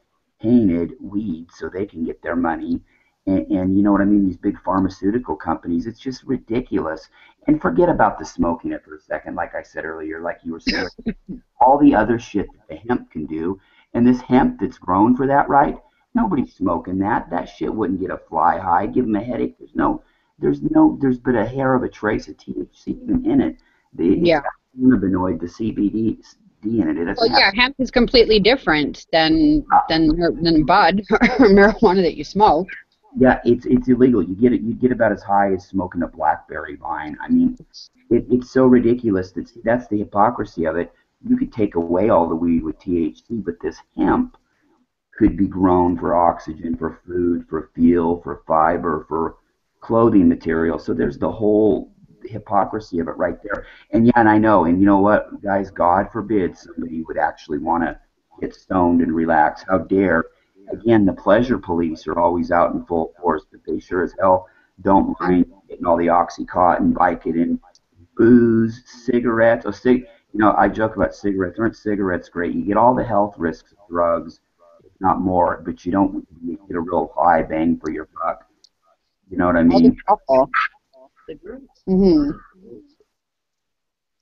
painted weed so they can get their money. And you know what I mean? These big pharmaceutical companies, it's just ridiculous. And forget about the smoking it for a second, like I said earlier, like you were saying. All the other shit that the hemp can do, and this hemp that's grown for that, right? Nobody's smoking that. That shit wouldn't get a fly high, give them a headache. There's but a hair of a trace of THC even in it. It's cannabinoid, the CBD in it. Hemp is completely different than bud or marijuana that you smoke. Yeah, it's illegal. You get about as high as smoking a blackberry vine. I mean, it's so ridiculous. That's the hypocrisy of it. You could take away all the weed with THC, but this hemp could be grown for oxygen, for food, for fuel, for fiber, for clothing material. So there's the whole hypocrisy of it right there. And I know. And you know what, guys? God forbid somebody would actually want to get stoned and relax. How dare? Again, the pleasure police are always out in full force, but they sure as hell don't mind getting all the Oxycontin, Vicodin, booze, cigarettes. I joke about cigarettes. Aren't cigarettes great? You get all the health risks of drugs, if not more, but you don't get a real high bang for your buck. You know what I mean? Mm-hmm.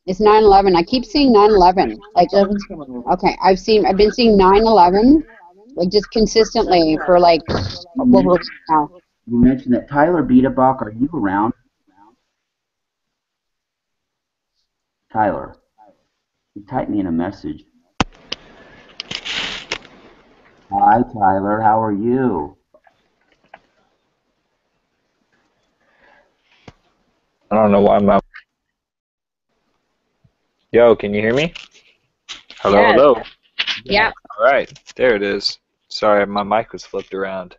It's 9/11. I keep seeing 9/11. Okay, I've been seeing 9/11. Like just consistently for like now. You mentioned that. Tyler Biedebach, are you around? Tyler, you typed me in a message. Hi, Tyler. How are you? I don't know why I'm out. Yo, can you hear me? Hello, yes. Hello. Yeah. All right, there it is. Sorry, my mic was flipped around.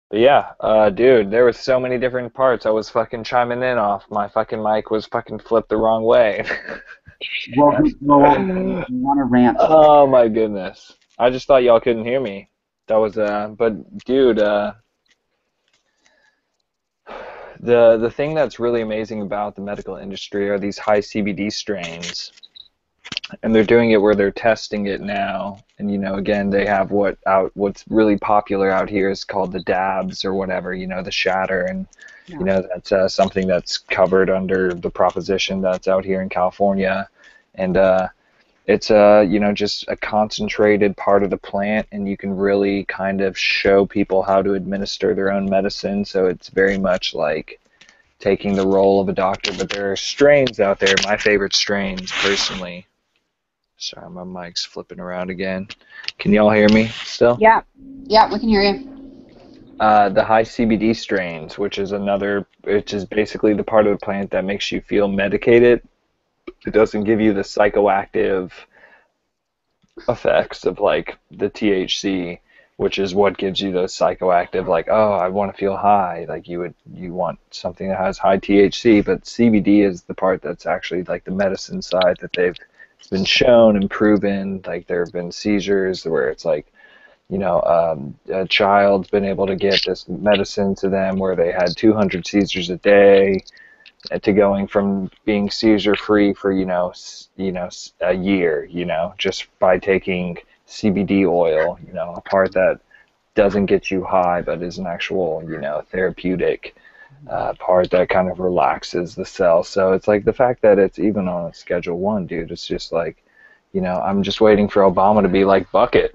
But yeah, dude, there were so many different parts I was fucking chiming in off. My fucking mic was fucking flipped the wrong way. Well, you want to rant? Oh my goodness! I just thought y'all couldn't hear me. That was but dude, the thing that's really amazing about the medical industry are these high CBD strains. and they're doing it where they're testing it now. And again, they have what's really popular out here is called the dabs or whatever, the shatter, and that's something that's covered under the proposition that's out here in California, and it's just a concentrated part of the plant, and you can really kind of show people how to administer their own medicine. So it's very much like taking the role of a doctor. But there are strains out there, my favorite strains personally. Sorry, my mic's flipping around again. Can y'all hear me still? Yeah, we can hear you. The high CBD strains, which is basically the part of the plant that makes you feel medicated. It doesn't give you the psychoactive effects of like the THC, which is what gives you those psychoactive, like, oh, I want to feel high. Like you want something that has high THC, but CBD is the part that's actually like the medicine side that it's been shown and proven. Like there have been seizures where it's like, a child's been able to get this medicine to them where they had 200 seizures a day, to going from being seizure free for a year, just by taking CBD oil, a part that doesn't get you high but is an actual therapeutic part that kind of relaxes the cell. So it's like the fact that it's even on a Schedule 1, dude, it's just like, I'm just waiting for Obama to be like, buck it.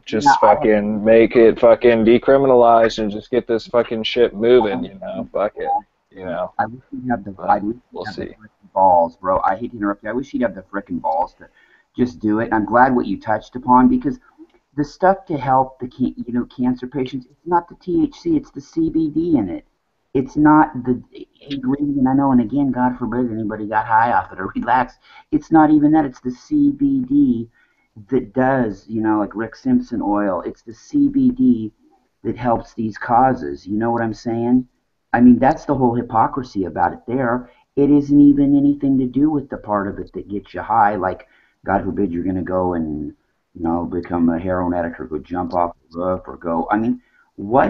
Just fucking make it fucking decriminalized and just get this fucking shit moving, fuck it. I wish he'd have We'll see. the balls, bro. I hate to interrupt you. I wish he'd have the frickin' balls to just do it. And I'm glad what you touched upon, because the stuff to help the cancer patients, it's not the THC, it's the CBD in it. It's not the ingredient. I know, and again, God forbid anybody got high off it or relaxed. It's not even that. It's the CBD that does, like Rick Simpson oil. It's the CBD that helps these causes. You know what I'm saying? I mean, that's the whole hypocrisy about it there. It isn't even anything to do with the part of it that gets you high. Like, God forbid you're going to go and, become a heroin addict or go jump off the roof or go. I mean, my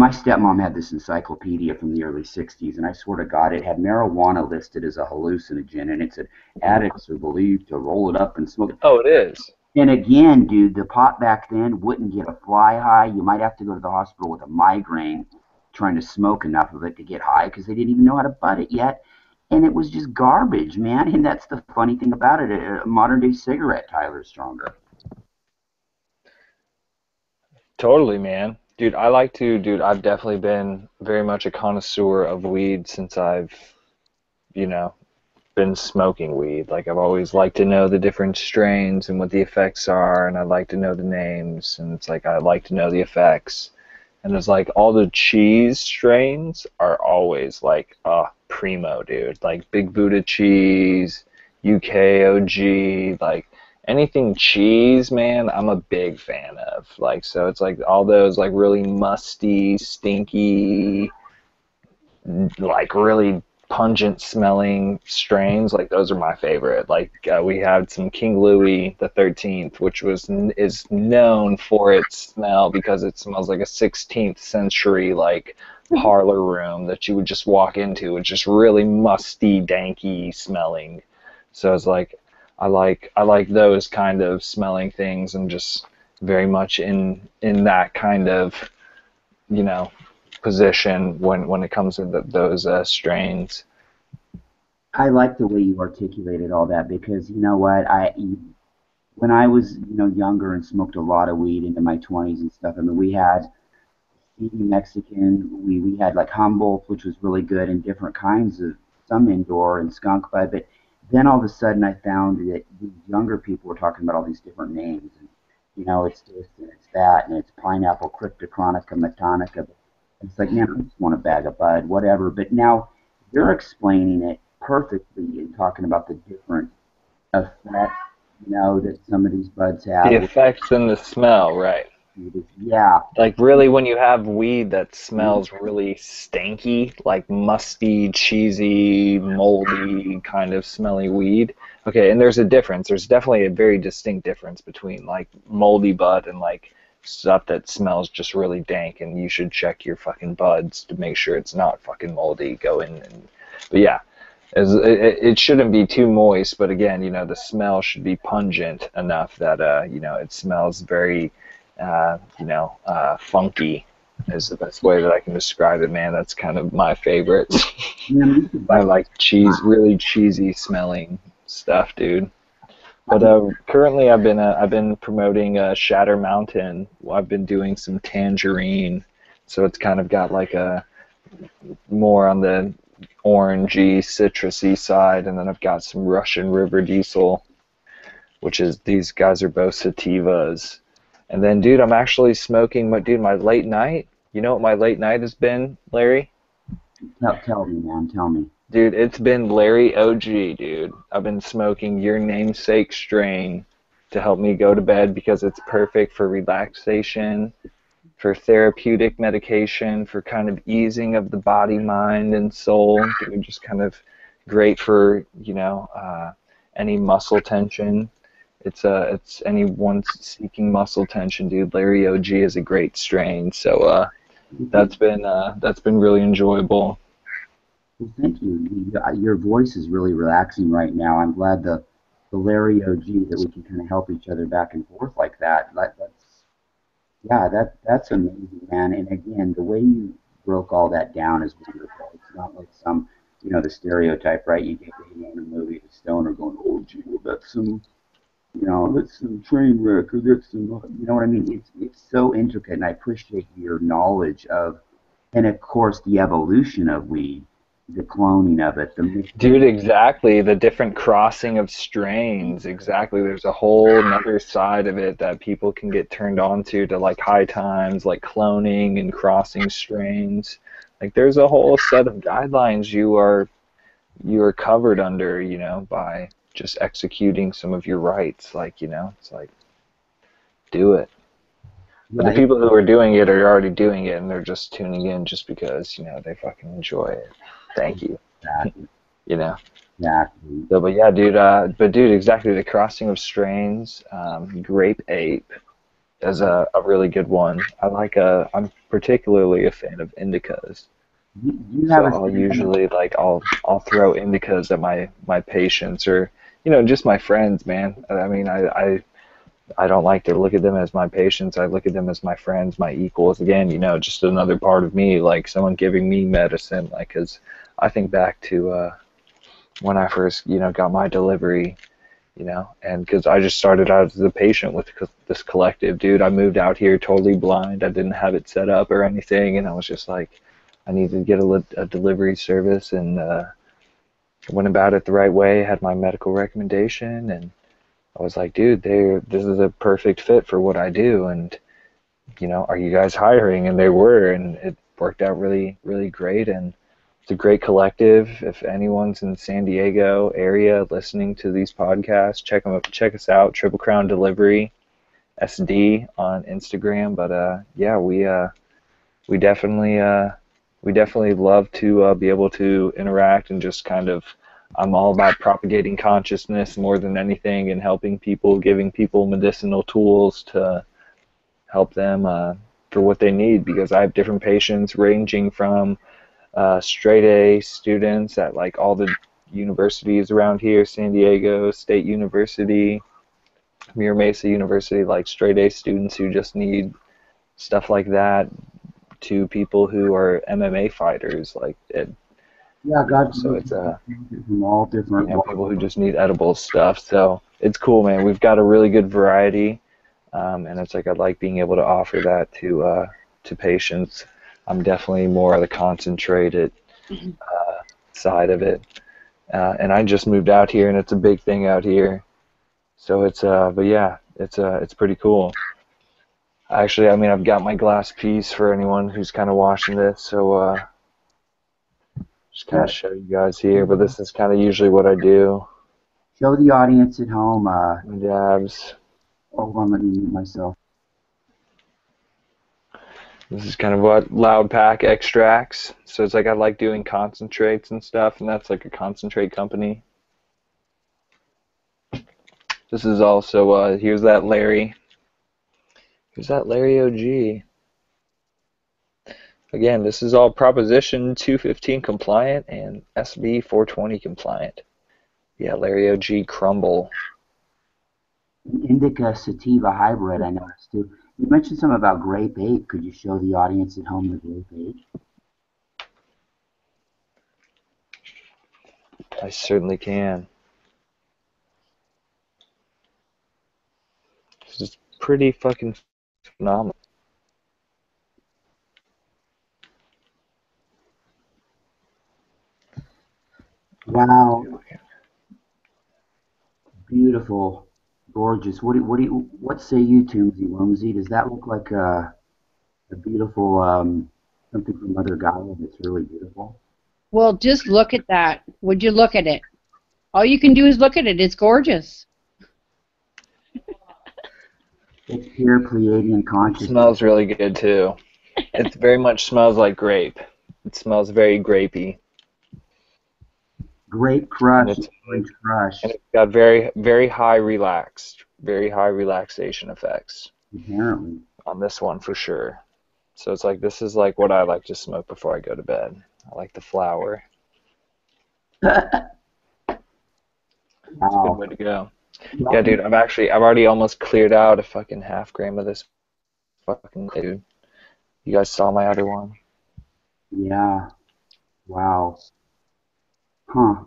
stepmom had this encyclopedia from the early 60s, and I swear to God, it had marijuana listed as a hallucinogen, and it said addicts are believed to roll it up and smoke it. Oh, it is. And again, dude, the pot back then wouldn't get a fly high. You might have to go to the hospital with a migraine trying to smoke enough of it to get high, because they didn't even know how to bud it yet. And it was just garbage, man. And that's the funny thing about it. A modern-day cigarette, Tyler, is stronger. Totally, man. Dude, I've definitely been very much a connoisseur of weed since I've, been smoking weed. Like, I've always liked to know the different strains and what the effects are, and I like to know the names, and it's like I like to know the effects. And it's like all the cheese strains are always like primo, dude. Like Big Buddha cheese, UKOG, like anything cheese, man, I'm a big fan of. Like, so it's like all those like really musty, stinky, like really pungent smelling strains, like those are my favorite. Like we had some King Louis the 13th, which is known for its smell because it smells like a 16th century like parlor room that you would just walk into. It's just really musty, danky smelling. So it's like I like those kind of smelling things, and just very much in that kind of position when it comes to those strains. I like the way you articulated all that, because you know what, when I was younger and smoked a lot of weed into my 20s and stuff. I mean, we had Mexican, we had like Humboldt, which was really good, and different kinds of, some indoor and skunk bud. But then all of a sudden I found that these younger people were talking about all these different names, and it's this and it's that, and it's pineapple, cryptochronica, metonica. It's like, man, I just want a bag of bud, whatever. But now you're explaining it perfectly and talking about the different effects, that some of these buds have. The effects and the smell, right? Yeah. Like really, when you have weed that smells really stanky, like musty, cheesy, moldy kind of smelly weed. Okay, and there's a difference. There's definitely a very distinct difference between like moldy bud and like stuff that smells just really dank, and you should check your fucking buds to make sure it's not fucking moldy. Go in and, but yeah, It shouldn't be too moist, but again, the smell should be pungent enough that it smells very funky is the best way that I can describe it, man. That's kind of my favorite. Yeah, we could I write like really cheesy smelling stuff, dude. But currently, I've been promoting Shatter Mountain. I've been doing some tangerine, so it's kind of got like a more on the orangey, citrusy side, and then I've got some Russian River Diesel, which is these guys are both sativas. And then, dude, I'm actually smoking my late night. You know what my late night has been, Larry? Tell me, man. Tell me. Dude, it's been Larry OG, dude. I've been smoking your namesake strain to help me go to bed because it's perfect for relaxation, for therapeutic medication, for kind of easing of the body, mind, and soul. Dude, just kind of great for, any muscle tension. It's anyone seeking muscle tension, dude. Larry OG is a great strain, so that's been really enjoyable. Well, thank you. Your voice is really relaxing right now. I'm glad the Larry OG that we can kind of help each other back and forth like that. That's amazing, man. And again, the way you broke all that down is wonderful. It's not like some, the stereotype, right? You get in a movie, the stoner going, oh, gee, well, that's some, that's some train wreck, or that's some, you know what I mean? It's so intricate, and I appreciate your knowledge of, and of course, the evolution of weed, the cloning of it, the mixing. Dude, exactly. The different crossing of strains. Exactly. There's a whole another side of it that people can get turned on to like high times, like cloning and crossing strains. Like there's a whole set of guidelines you are covered under, by just executing some of your rights. Like, it's like, do it. But the people who are doing it are already doing it, and they're just tuning in just because, they fucking enjoy it. Thank you. Exactly. Exactly. So, but yeah, dude, exactly. The crossing of strains, Grape Ape is a really good one. I'm particularly a fan of indicas. So I'll usually I'll throw indicas at my patients or, just my friends, man. I mean, I don't like to look at them as my patients. I look at them as my friends, my equals. Again, just another part of me, like someone giving me medicine. Like, because I think back to when I first, got my delivery, and because I just started out as a patient with this collective, dude. I moved out here totally blind. I didn't have it set up or anything, and I was just like, I needed to get a delivery service, and went about it the right way. Had my medical recommendation, and I was like, dude, this is a perfect fit for what I do, and are you guys hiring? And they were, and it worked out really, really great, and it's a great collective. If anyone's in the San Diego area listening to these podcasts, check us out, Triple Crown Delivery SD on Instagram. But yeah, we definitely love to be able to interact and just kind of. I'm all about propagating consciousness more than anything and helping people, giving people medicinal tools to help them for what they need, because I have different patients ranging from straight A students at like all the universities around here, San Diego State University, Mira Mesa University, like straight A students who just need stuff like that, to people who are MMA fighters, like so it's from all different people who just need edible stuff. So it's cool, man. We've got a really good variety, and it's like I like being able to offer that to patients. I'm definitely more of the concentrated side of it, and I just moved out here, and it's a big thing out here. So it's but yeah, it's pretty cool. Actually, I mean, I've got my glass piece for anyone who's kind of watching this, so just kind of show you guys here, but this is kind of usually what I do. Show the audience at home. Dabs. Hold on, let me mute myself. This is kind of what Loud Pack extracts. So it's like I like doing concentrates and stuff, and that's like a concentrate company. This is also, here's that Larry. Here's that Larry OG. Again, this is all Proposition 215 compliant and SB 420 compliant. Yeah, Larry OG Crumble. Indica sativa hybrid, I noticed too. You mentioned something about grape ape. Could you show the audience at home the grape ape? I certainly can. This is pretty fucking phenomenal. Wow, beautiful, gorgeous. What say you, Toomsy Womsy? Does that look like a beautiful something from Mother Gaia that's really beautiful? Well, just look at that. Would you look at it? All you can do is look at it. It's gorgeous. It's pure Pleiadian It consciousness. smells really good too. It very much smells like grape. It smells very grapey. Grape crush, orange crush. And it's got very high relaxation effects. Apparently. On this one for sure. So it's like, this is like what I like to smoke before I go to bed. I like the flower. Wow. It's a good way to go. Yeah, dude, I've already almost cleared out a fucking half gram of this fucking dude. You guys saw my other one? Yeah. Wow. Huh.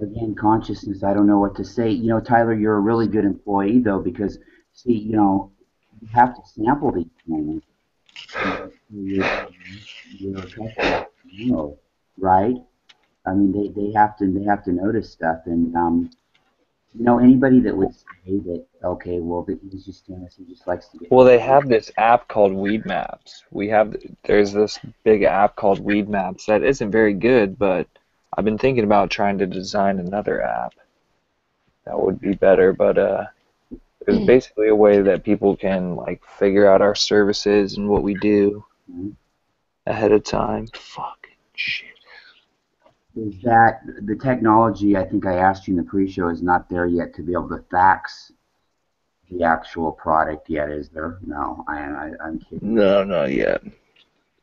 Again, consciousness, I don't know what to say. You know, Tyler, you're a really good employee, though, because, see, you know, you have to sample these things. Your customer, you know, right? I mean, they have to notice stuff, and you know, anybody that would say that, okay, well, that he's just jealous, he just likes to get. Well, they have this app called Weed Maps. There's this big app called Weed Maps that isn't very good, but I've been thinking about trying to design another app that would be better, but it's basically a way that people can like figure out our services and what we do ahead of time. Fucking shit. Is that the technology? I think I asked you in the pre-show is not there yet to be able to fax the actual product yet, is there? No, I'm kidding. No, not yet.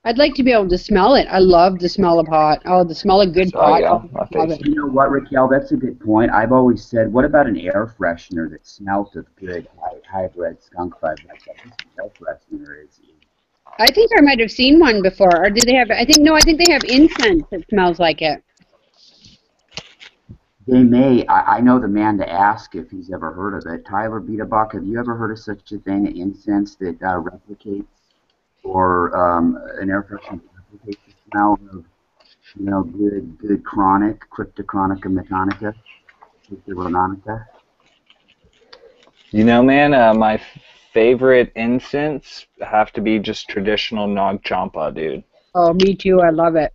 I'd like to be able to smell it. I love the smell of pot. Oh, the smell of good pot. Yeah, Love it. You know what, Raquel? That's a good point. I've always said, what about an air freshener that smelt of good hybrid skunk bud? Like that air freshener is. I think I might have seen one before. Or do they have? I think they have incense that smells like it. They may. I know the man to ask if he's ever heard of it. Tyler Biedebach, have you ever heard of such a thing, an incense that replicates, or an air freshener that replicates the smell of, you know, good chronic, cryptochronica metonica, cryptochronica? You know, man, my favorite incense have to be just traditional Nag Champa, dude. Oh, me too. I love it.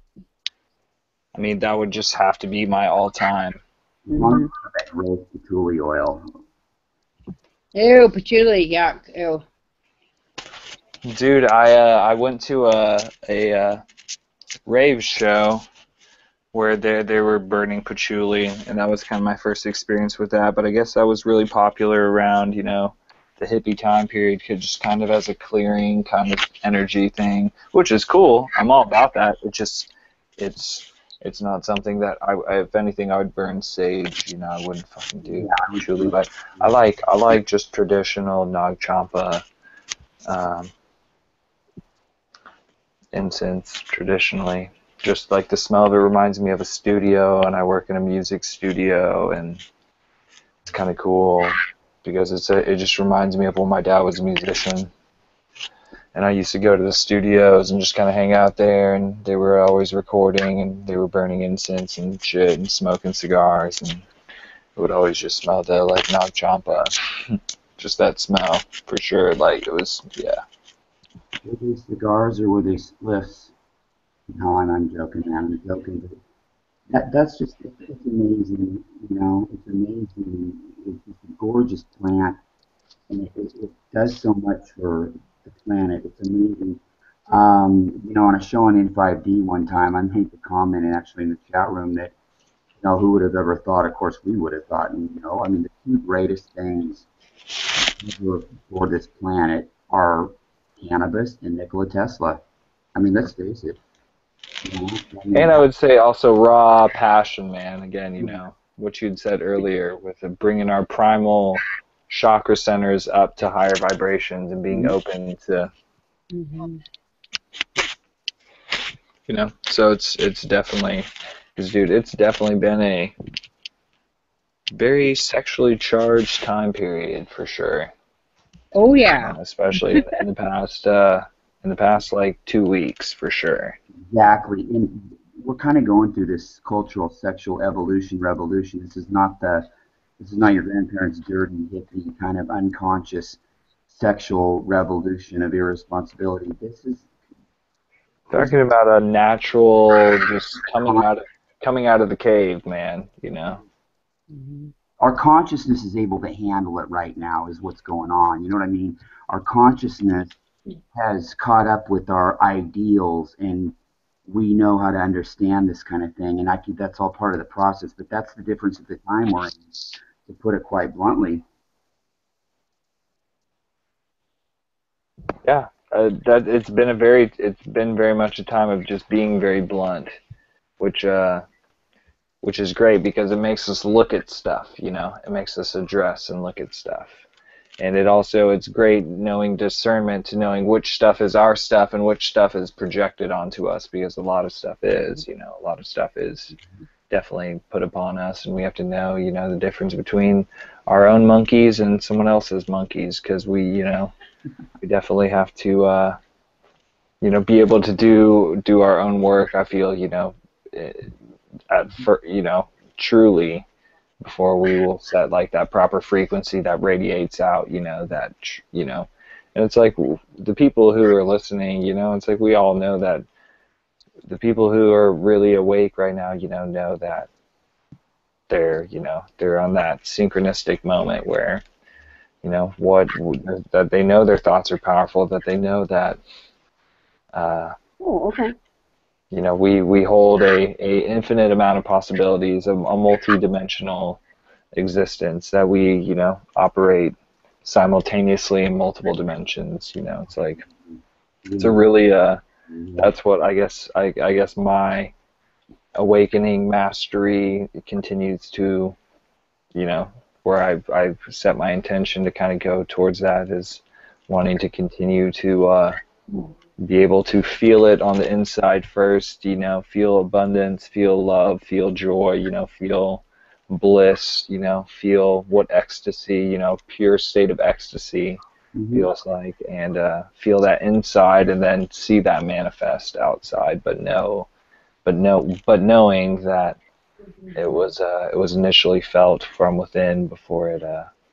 I mean, that would just have to be my all-time. One that rose patchouli oil. Ew, patchouli, yuck, ew. Dude, I went to a rave show where they were burning patchouli, and that was kind of my first experience with that. But I guess that was really popular around, you know, the hippie time period, just kind of as a clearing kind of energy thing, which is cool. I'm all about that. It's not something that if anything, I would burn sage. You know, I wouldn't fucking do patchouli, but I like just traditional Nag Champa incense traditionally. Just like the smell of it reminds me of a studio, and I work in a music studio, and it's kind of cool because it just reminds me of when my dad was a musician. And I used to go to the studios and just kind of hang out there, and they were always recording, and they were burning incense and shit and smoking cigars, and it would always just smell like Nag Champa. Just that smell, for sure. Like, it was, yeah. Were they cigars or were they spliffs? No, I'm joking, man. I'm joking. But that's just, it's amazing, you know. It's amazing. It's just a gorgeous plant, and it does so much for the planet. It's amazing. You know, on a show on N5D one time, I made the comment, and actually in the chat room, that, you know, who would have ever thought? Of course, we would have thought. And, you know, I mean, the two greatest things for this planet are cannabis and Nikola Tesla. I mean, let's face it. You know, I And mean, I would say also raw passion, man. Again, what you'd said earlier with bringing our primal chakra centers up to higher vibrations and being open to, Mm-hmm. So it's definitely, because dude, it's definitely been a very sexually charged time period for sure. Oh yeah. Especially in the past like 2 weeks for sure. exactly. And we're kind of going through this cultural sexual evolution revolution. This is not your grandparents' dirty, hippie, kind of unconscious sexual revolution of irresponsibility. This Talking about a natural, just con- coming out of the cave, man. Mm-hmm. our consciousness is able to handle it right now, is what's going on. You know what I mean? Our consciousness has caught up with our ideals, and we know how to understand this kind of thing. And I think that's all part of the process. But that's the difference at the time we're in, to put it quite bluntly. Yeah, that it's been very much a time of just being very blunt, which which is great because it makes us look at stuff. It makes us address and look at stuff. And it's great knowing discernment to knowing which stuff is our stuff and which stuff is projected onto us, because a lot of stuff is, a lot of stuff is definitely put upon us, and we have to know, the difference between our own monkeys and someone else's monkeys, because we definitely have to, be able to do our own work. I feel, truly, before we will set like that proper frequency that radiates out, and it's like the people who are listening, it's like we all know that the people who are really awake right now, know that they're on that synchronistic moment where, that they know their thoughts are powerful, that they know that, Oh, okay. we hold a infinite amount of possibilities, a multi-dimensional existence, that we, operate simultaneously in multiple dimensions. It's like, it's a really, that's what I guess my awakening mastery continues to, where I've set my intention to kind of go towards that, is wanting to continue to be able to feel it on the inside first, feel abundance, feel love, feel joy, feel bliss, feel what ecstasy, pure state of ecstasy feels like, and feel that inside, and then see that manifest outside, but knowing that it was initially felt from within before it,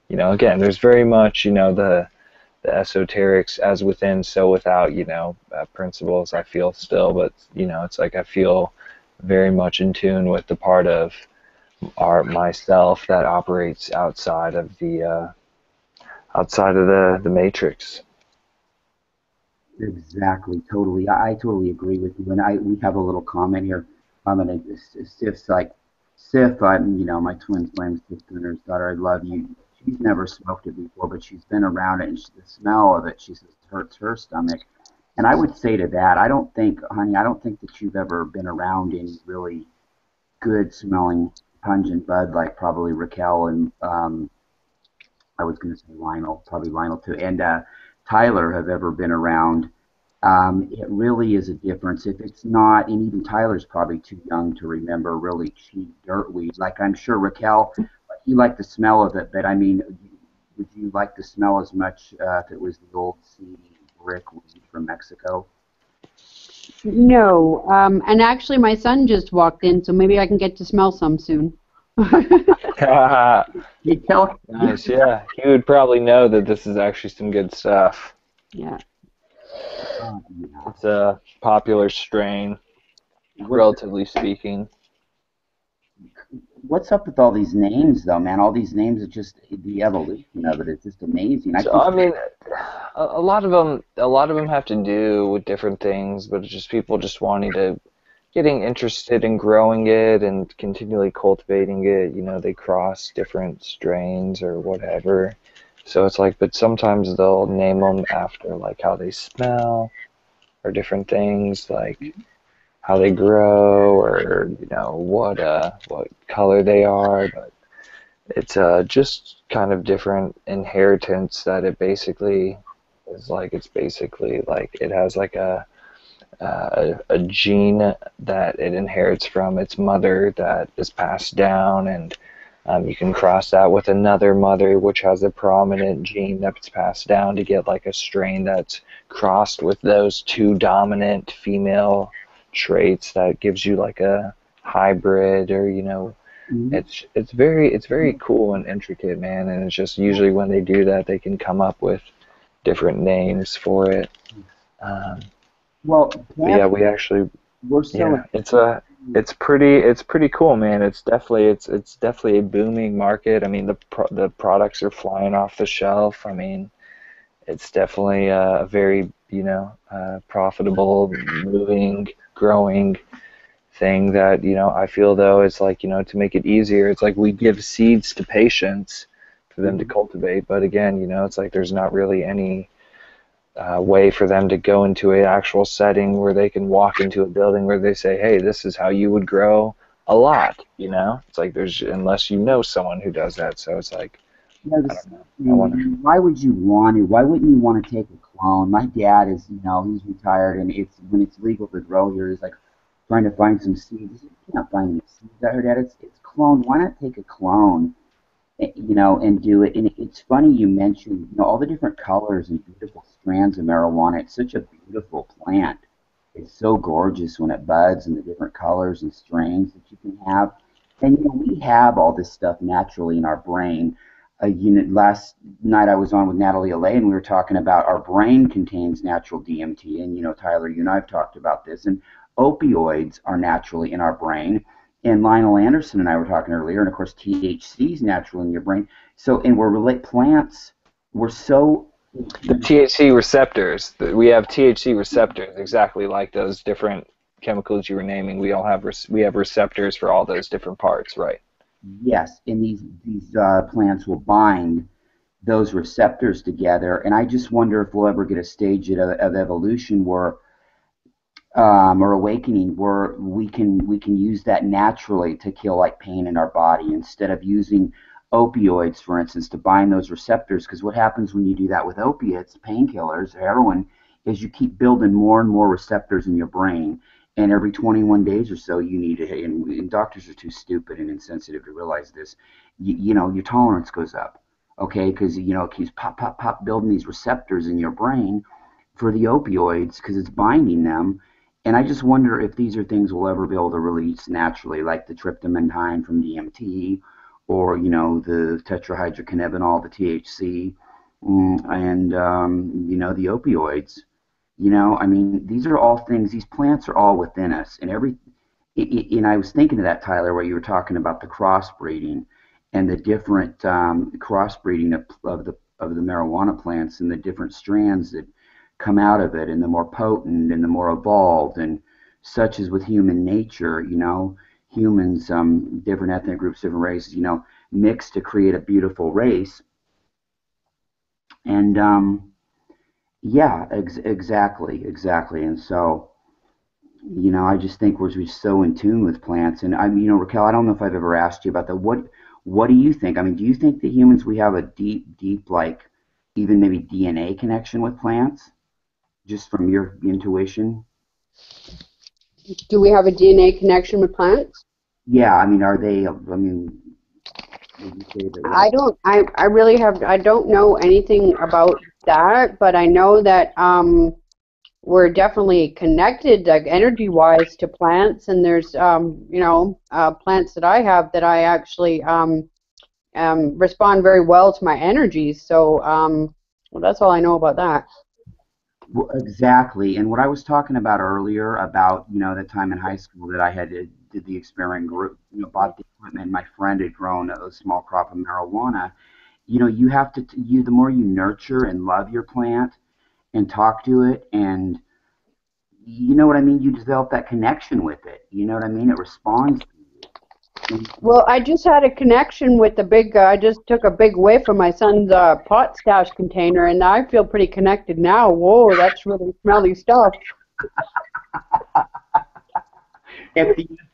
again, there's very much, the esoterics, as within so without, principles, I feel still, but it's like I feel very much in tune with the part of myself that operates outside of the matrix. Exactly, totally. I totally agree with you. And we have a little comment here. Sif's like, Sif, my twin flame sister and her daughter, I love you. She's never smoked it before, but she's been around it, and the smell of it, she says, hurts her stomach. And I would say to that, honey, I don't think that you've ever been around any really good smelling pungent bud like probably Raquel and I was going to say Lionel, probably Lionel too, and Tyler have ever been around. It really is a difference. If it's not, and even Tyler's probably too young to remember really cheap dirt weed. Like I'm sure Raquel, you like the smell of it, but I mean, would you like the smell as much if it was the old seedy brick weed from Mexico? No, and actually my son just walked in, so maybe I can get to smell some soon. Nice, yeah. He would probably know that this is actually some good stuff. Yeah. Yeah. It's a popular strain, relatively speaking. What's up with all these names, though, man? All these names, it's just the evolution of it. It's just amazing. I mean, a lot of them have to do with different things, but it's just people just getting interested in growing it and continually cultivating it. They cross different strains or whatever. So it's like, but sometimes they'll name them after like how they smell or different things, like how they grow or what color they are. But it's just kind of different inheritance that it basically is like. It's basically like it has like a gene that it inherits from its mother that is passed down, and you can cross that with another mother which has a prominent gene that's passed down to get like a strain that's crossed with those two dominant female traits that gives you like a hybrid, or Mhm. it's very cool and intricate, man. And it's just usually when they do that, they can come up with different names for it. um, Well, but yeah, plants, we actually, we're so yeah, it's pretty cool, man. It's definitely a booming market. I mean, the products are flying off the shelf. I mean, it's definitely a very, profitable, moving, growing thing that, I feel though it's like, to make it easier, it's like we give seeds to patients for them to Mhm. cultivate, but again, it's like there's not really any way for them to go into an actual setting where they can walk into a building where they say, hey, this is how you would grow a lot. It's like there's, unless you know someone who does that, so it's like, Yeah, the I don't same know. I thing. wonder. Why would you want to? Why wouldn't you want to take a clone? My dad is, he's retired, and it's when it's legal to grow here, he's like trying to find some seeds. He said, you can't find any seeds out here, Dad. It's clone. Why not take a clone, and do it? And it's funny you mentioned, all the different colors and beautiful strands of marijuana. It's such a beautiful plant. It's so gorgeous when it buds and the different colors and strains that you can have. And we have all this stuff naturally in our brain. Last night I was on with Natalie Alay, and we were talking about our brain contains natural DMT. And Tyler, you and I have talked about this. And opioids are naturally in our brain. And Lionel Anderson and I were talking earlier, and of course THC is natural in your brain. So, and we're relate plants. We're so The THC receptors, we have THC receptors exactly like those different chemicals you were naming. We all have we have receptors for all those different parts, right? yes, and these plants will bind those receptors together. And I just wonder if we'll ever get a stage of evolution where, or awakening, where we can use that naturally to kill like pain in our body instead of using opioids, for instance, to bind those receptors. Because what happens when you do that with opiates, painkillers, heroin, is you keep building more and more receptors in your brain. And every 21 days or so, you need to, and doctors are too stupid and insensitive to realize this, your tolerance goes up, okay? Because, it keeps pop, pop, pop building these receptors in your brain for the opioids because it's binding them. And I just wonder if these are things we'll ever be able to release naturally, like the tryptamine from DMT, or the tetrahydrocannabinol, the THC, and the opioids. I mean, these are all things. These plants are all within us, and and I was thinking of that, Tyler, where you were talking about the crossbreeding and the different crossbreeding of the marijuana plants and the different strands that come out of it, and the more potent and the more evolved, and such as with human nature, humans, different ethnic groups, different races, mix to create a beautiful race. And yeah, exactly. And so, I just think we're so in tune with plants. And Raquel, I don't know if I've ever asked you about that. What do you think? I mean, do you think that humans, we have a deep, like even maybe DNA connection with plants, just from your intuition? Do we have a DNA connection with plants? Yeah, I mean, are they? I mean, would you say that we're? I really have, I don't know anything about that, but I know that we're definitely connected, like energy wise, to plants. And there's plants that I have that I actually respond very well to my energies. So well, that's all I know about that. Well, exactly. And what I was talking about earlier about, the time in high school that I did the experiment group, bought the equipment, my friend had grown a small crop of marijuana. You have to, the more you nurture and love your plant and talk to it, and you know what I mean, you develop that connection with it. You know what I mean? It responds to you. Well, I just had a connection with the big. I just took a big whiff of my son's pot stash container, and I feel pretty connected now. Whoa, that's really smelly stuff.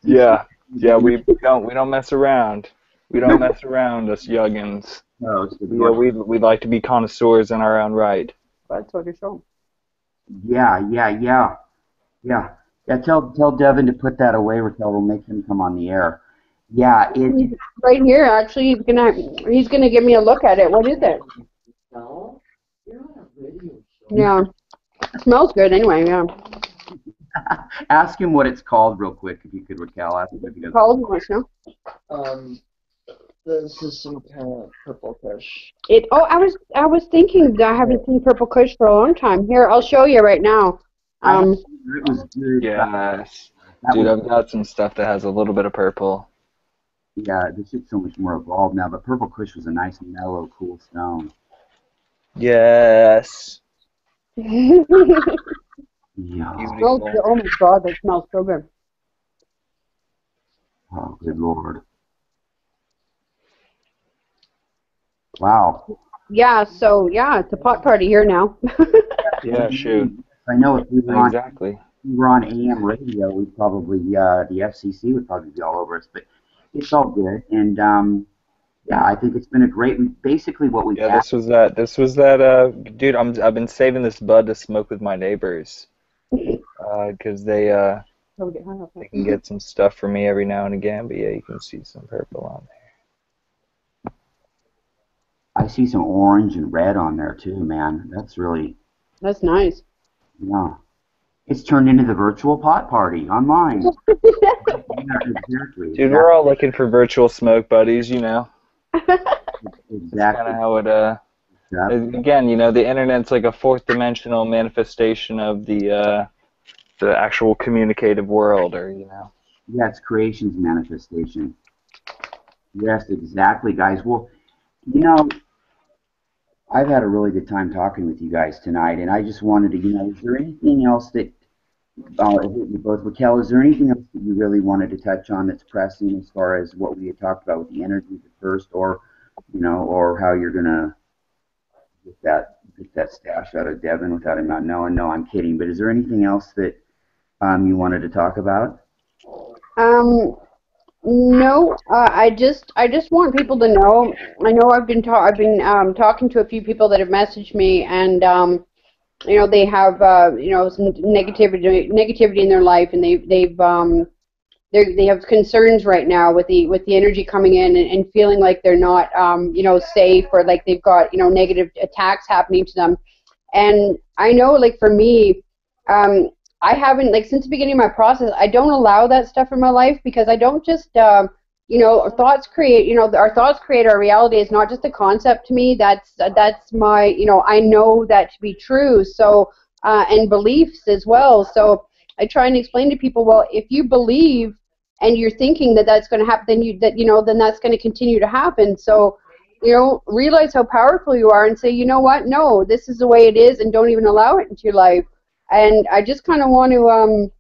Yeah, yeah, we don't mess around. We don't mess around, us youngins. No, We like to be connoisseurs in our own right. That's what it's showing. Yeah. Yeah. Tell Devin to put that away, Raquel. We'll make him come on the air. Yeah, He's right here. Actually, he's gonna give me a look at it. What is it? No, you're on a radio show. Yeah, it smells good anyway. Yeah. ask him what it's called real quick, if you could, Raquel. Ask him if he doesn't. Called wants to know. This is some kind of purple kush. I was thinking that I haven't seen Purple Kush for a long time. Here, I'll show you right now. It was good. Yes. Dude, I've got some stuff that has a little bit of purple. Yeah, this is so much more evolved now, but Purple Kush was a nice, mellow, cool stone. Yes. Yeah. Oh my God, that smells so good. Oh, good Lord. Wow. Yeah, so yeah, it's a pot party here now. Yeah, shoot. I know if we were Exactly. on AM radio, we'd probably, the FCC would probably be all over us, but it's all good. And, yeah, I think it's been a great, basically what we've Yeah, had. this was that, dude, I've been saving this bud to smoke with my neighbors. Because they can get some stuff for me every now and again, but yeah, you can see some purple on there. I see some orange and red on there too, man. That's nice. Yeah. It's turned into the virtual pot party online. Yeah, exactly. Dude, we're all looking for virtual smoke buddies, you know. Exactly. That's kind of how it, again, you know, the internet's like a fourth dimensional manifestation of the actual communicative world, or, you know. Yeah, it's creation's manifestation. Yes, exactly, guys. Well, you know, I've had a really good time talking with you guys tonight, and I just wanted to, you know, is there anything else that, both Raquel, is there anything else that you really wanted to touch on that's pressing as far as what we had talked about with the energies at first, or, you know, or how you're going to get that stash out of Devin without him not knowing? No, I'm kidding, but is there anything else that you wanted to talk about? No, I just want people to know. I know I've been talking to a few people that have messaged me, and you know, they have you know, some negativity in their life, and they have concerns right now with the energy coming in, and feeling like they're not you know, safe, or like they've got, you know, negative attacks happening to them. And I know, like, for me, I haven't, like, since the beginning of my process, I don't allow that stuff in my life, because I don't just, you know, our thoughts create our reality. Is not just a concept to me. That's my, you know, I know that to be true. So, and beliefs as well. So I try and explain to people, well, if you believe and you're thinking that that's going to happen, then that's going to continue to happen. So, you know, realize how powerful you are, and say, you know what, no, this is the way it is, and don't even allow it into your life. And I just kind of want to,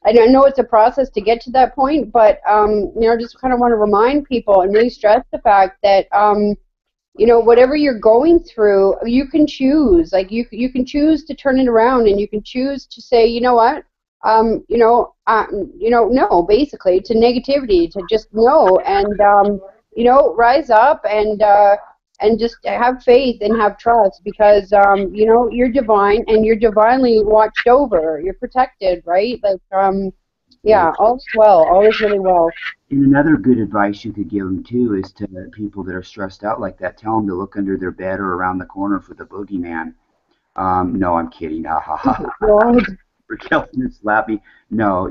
I know it's a process to get to that point, but, you know, just kind of want to remind people and really stress the fact that, you know, whatever you're going through, you can choose. Like, you can choose to turn it around, and you can choose to say, you know what, no, basically, to negativity, to just no, and, you know, rise up and just have faith and have trust, because you know, you're divine, and you're divinely watched over. You're protected, right? Like, yeah, all is well, all is really well. And another good advice you could give them too is to people that are stressed out like that, tell them to look under their bed or around the corner for the boogeyman. No, I'm kidding. Raquel's gonna slap me. No,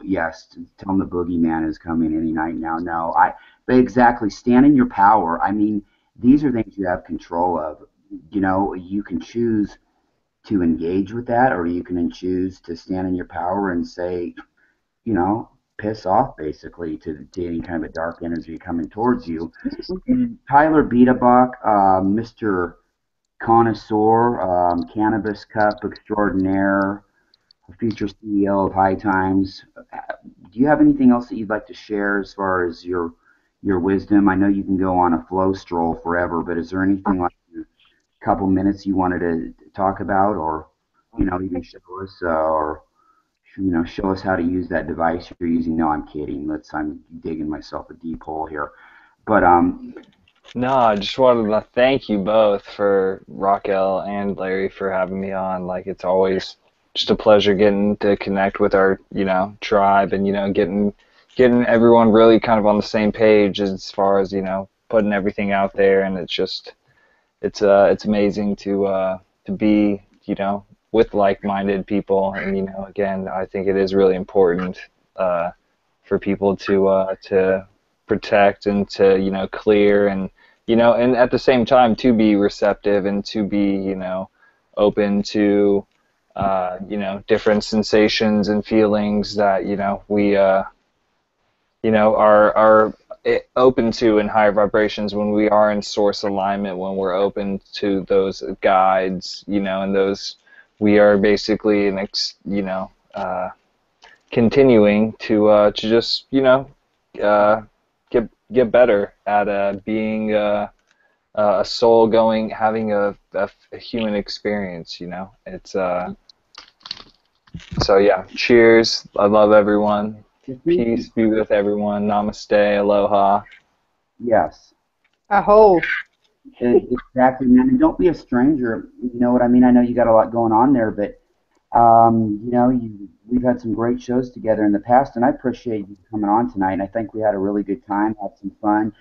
yes. Tell them the boogeyman is coming any night now. No, but exactly, stand in your power. I mean, these are things you have control of. You know, you can choose to engage with that, or you can choose to stand in your power and say, you know, piss off, basically, to any kind of a dark energy coming towards you. And Tyler Biedebach, Mr. Connoisseur, Cannabis Cup Extraordinaire, future CEO of High Times, do you have anything else that you'd like to share as far as your wisdom? I know you can go on a flow stroll forever, but is there anything like a couple minutes you wanted to talk about, or even show us, or show us how to use that device you're using? No, I'm kidding. I'm digging myself a deep hole here, but No, I just wanted to thank you both for Raquel and Larry for having me on. Like, it's always just a pleasure getting to connect with our, tribe, and, getting everyone really kind of on the same page as far as, putting everything out there. And it's just, it's amazing to be, with like-minded people. And, again, I think it is really important for people to protect and to, clear, and, and at the same time to be receptive and to be, open to, different sensations and feelings that, we, are open to in higher vibrations when we are in source alignment, when we're open to those guides, and those, we are basically continuing to just, get better at being a soul having a human experience. It's so yeah. Cheers. I love everyone. Peace be with everyone. Namaste. Aloha. yes. Aho. Exactly, man. And don't be a stranger. You know what I mean? I know you got a lot going on there, but we've had some great shows together in the past, and I appreciate you coming on tonight. And I think we had a really good time, had some fun.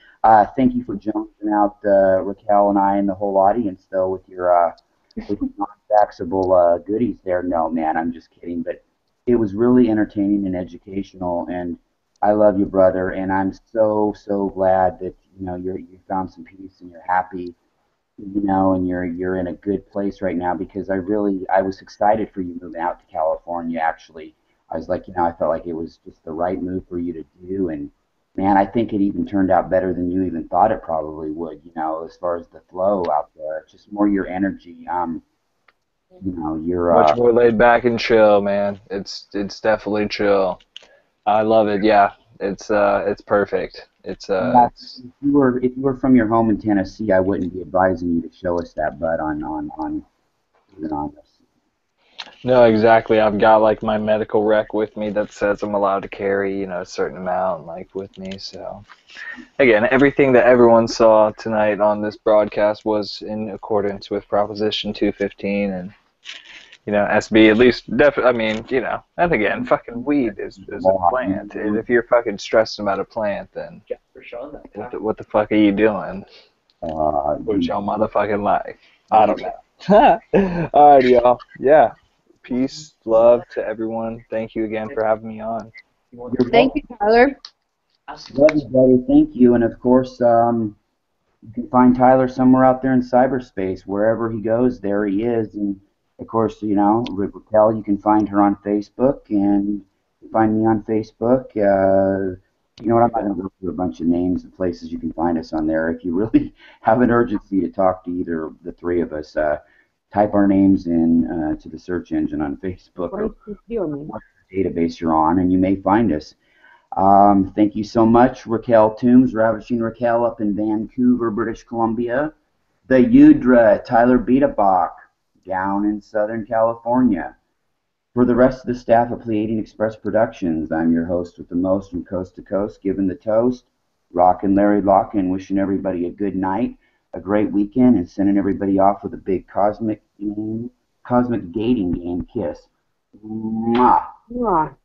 Thank you for joining out Raquel and I and the whole audience, though, with your non-taxable goodies there. No, man, I'm just kidding. But it was really entertaining and educational, and I love you, brother. And I'm so glad that you found some peace and you're happy, and you're in a good place right now, because I was excited for you moving out to California. Actually, I was like, I felt like it was just the right move for you to do, and man, I think it even turned out better than you even thought it probably would. As far as the flow out there, it's just more your energy. You're Much more laid back and chill, man. It's definitely chill. I love it. Yeah, it's perfect. yeah, if you were from your home in Tennessee, I wouldn't be advising you to show us that, but even on this. No, exactly. I've got like my medical rec with me that says I'm allowed to carry, a certain amount like with me. So again, everything that everyone saw tonight on this broadcast was in accordance with Proposition 215 and SB, at least, I mean, and again, fucking weed is a plant. And if you're fucking stressing about a plant, then what the fuck are you doing with your motherfucking life? I don't know. Alrighty, y'all. Yeah. Peace, love to everyone. Thank you again for having me on. Thank you, Tyler. Love you, buddy. Thank you. And of course, you can find Tyler somewhere out there in cyberspace. Wherever he goes, there he is. And of course, Raquel, you can find her on Facebook, and you can find me on Facebook. You know what? I'm not going to go through a bunch of names and places you can find us on there. If you really have an urgency to talk to either of the three of us, type our names in to the search engine on Facebook or what database you're on, and you may find us. Thank you so much, Raquel Toombs, Ravishing Raquel up in Vancouver, British Columbia. The Yudra, Tyler Biedebach, down in Southern California. For the rest of the staff of Pleiadian Express Productions, I'm your host with the most from coast to coast, giving the toast, Rocken Larry, Locken, wishing everybody a good night, a great weekend, and sending everybody off with a big cosmic dating game kiss. Mwah. Mwah.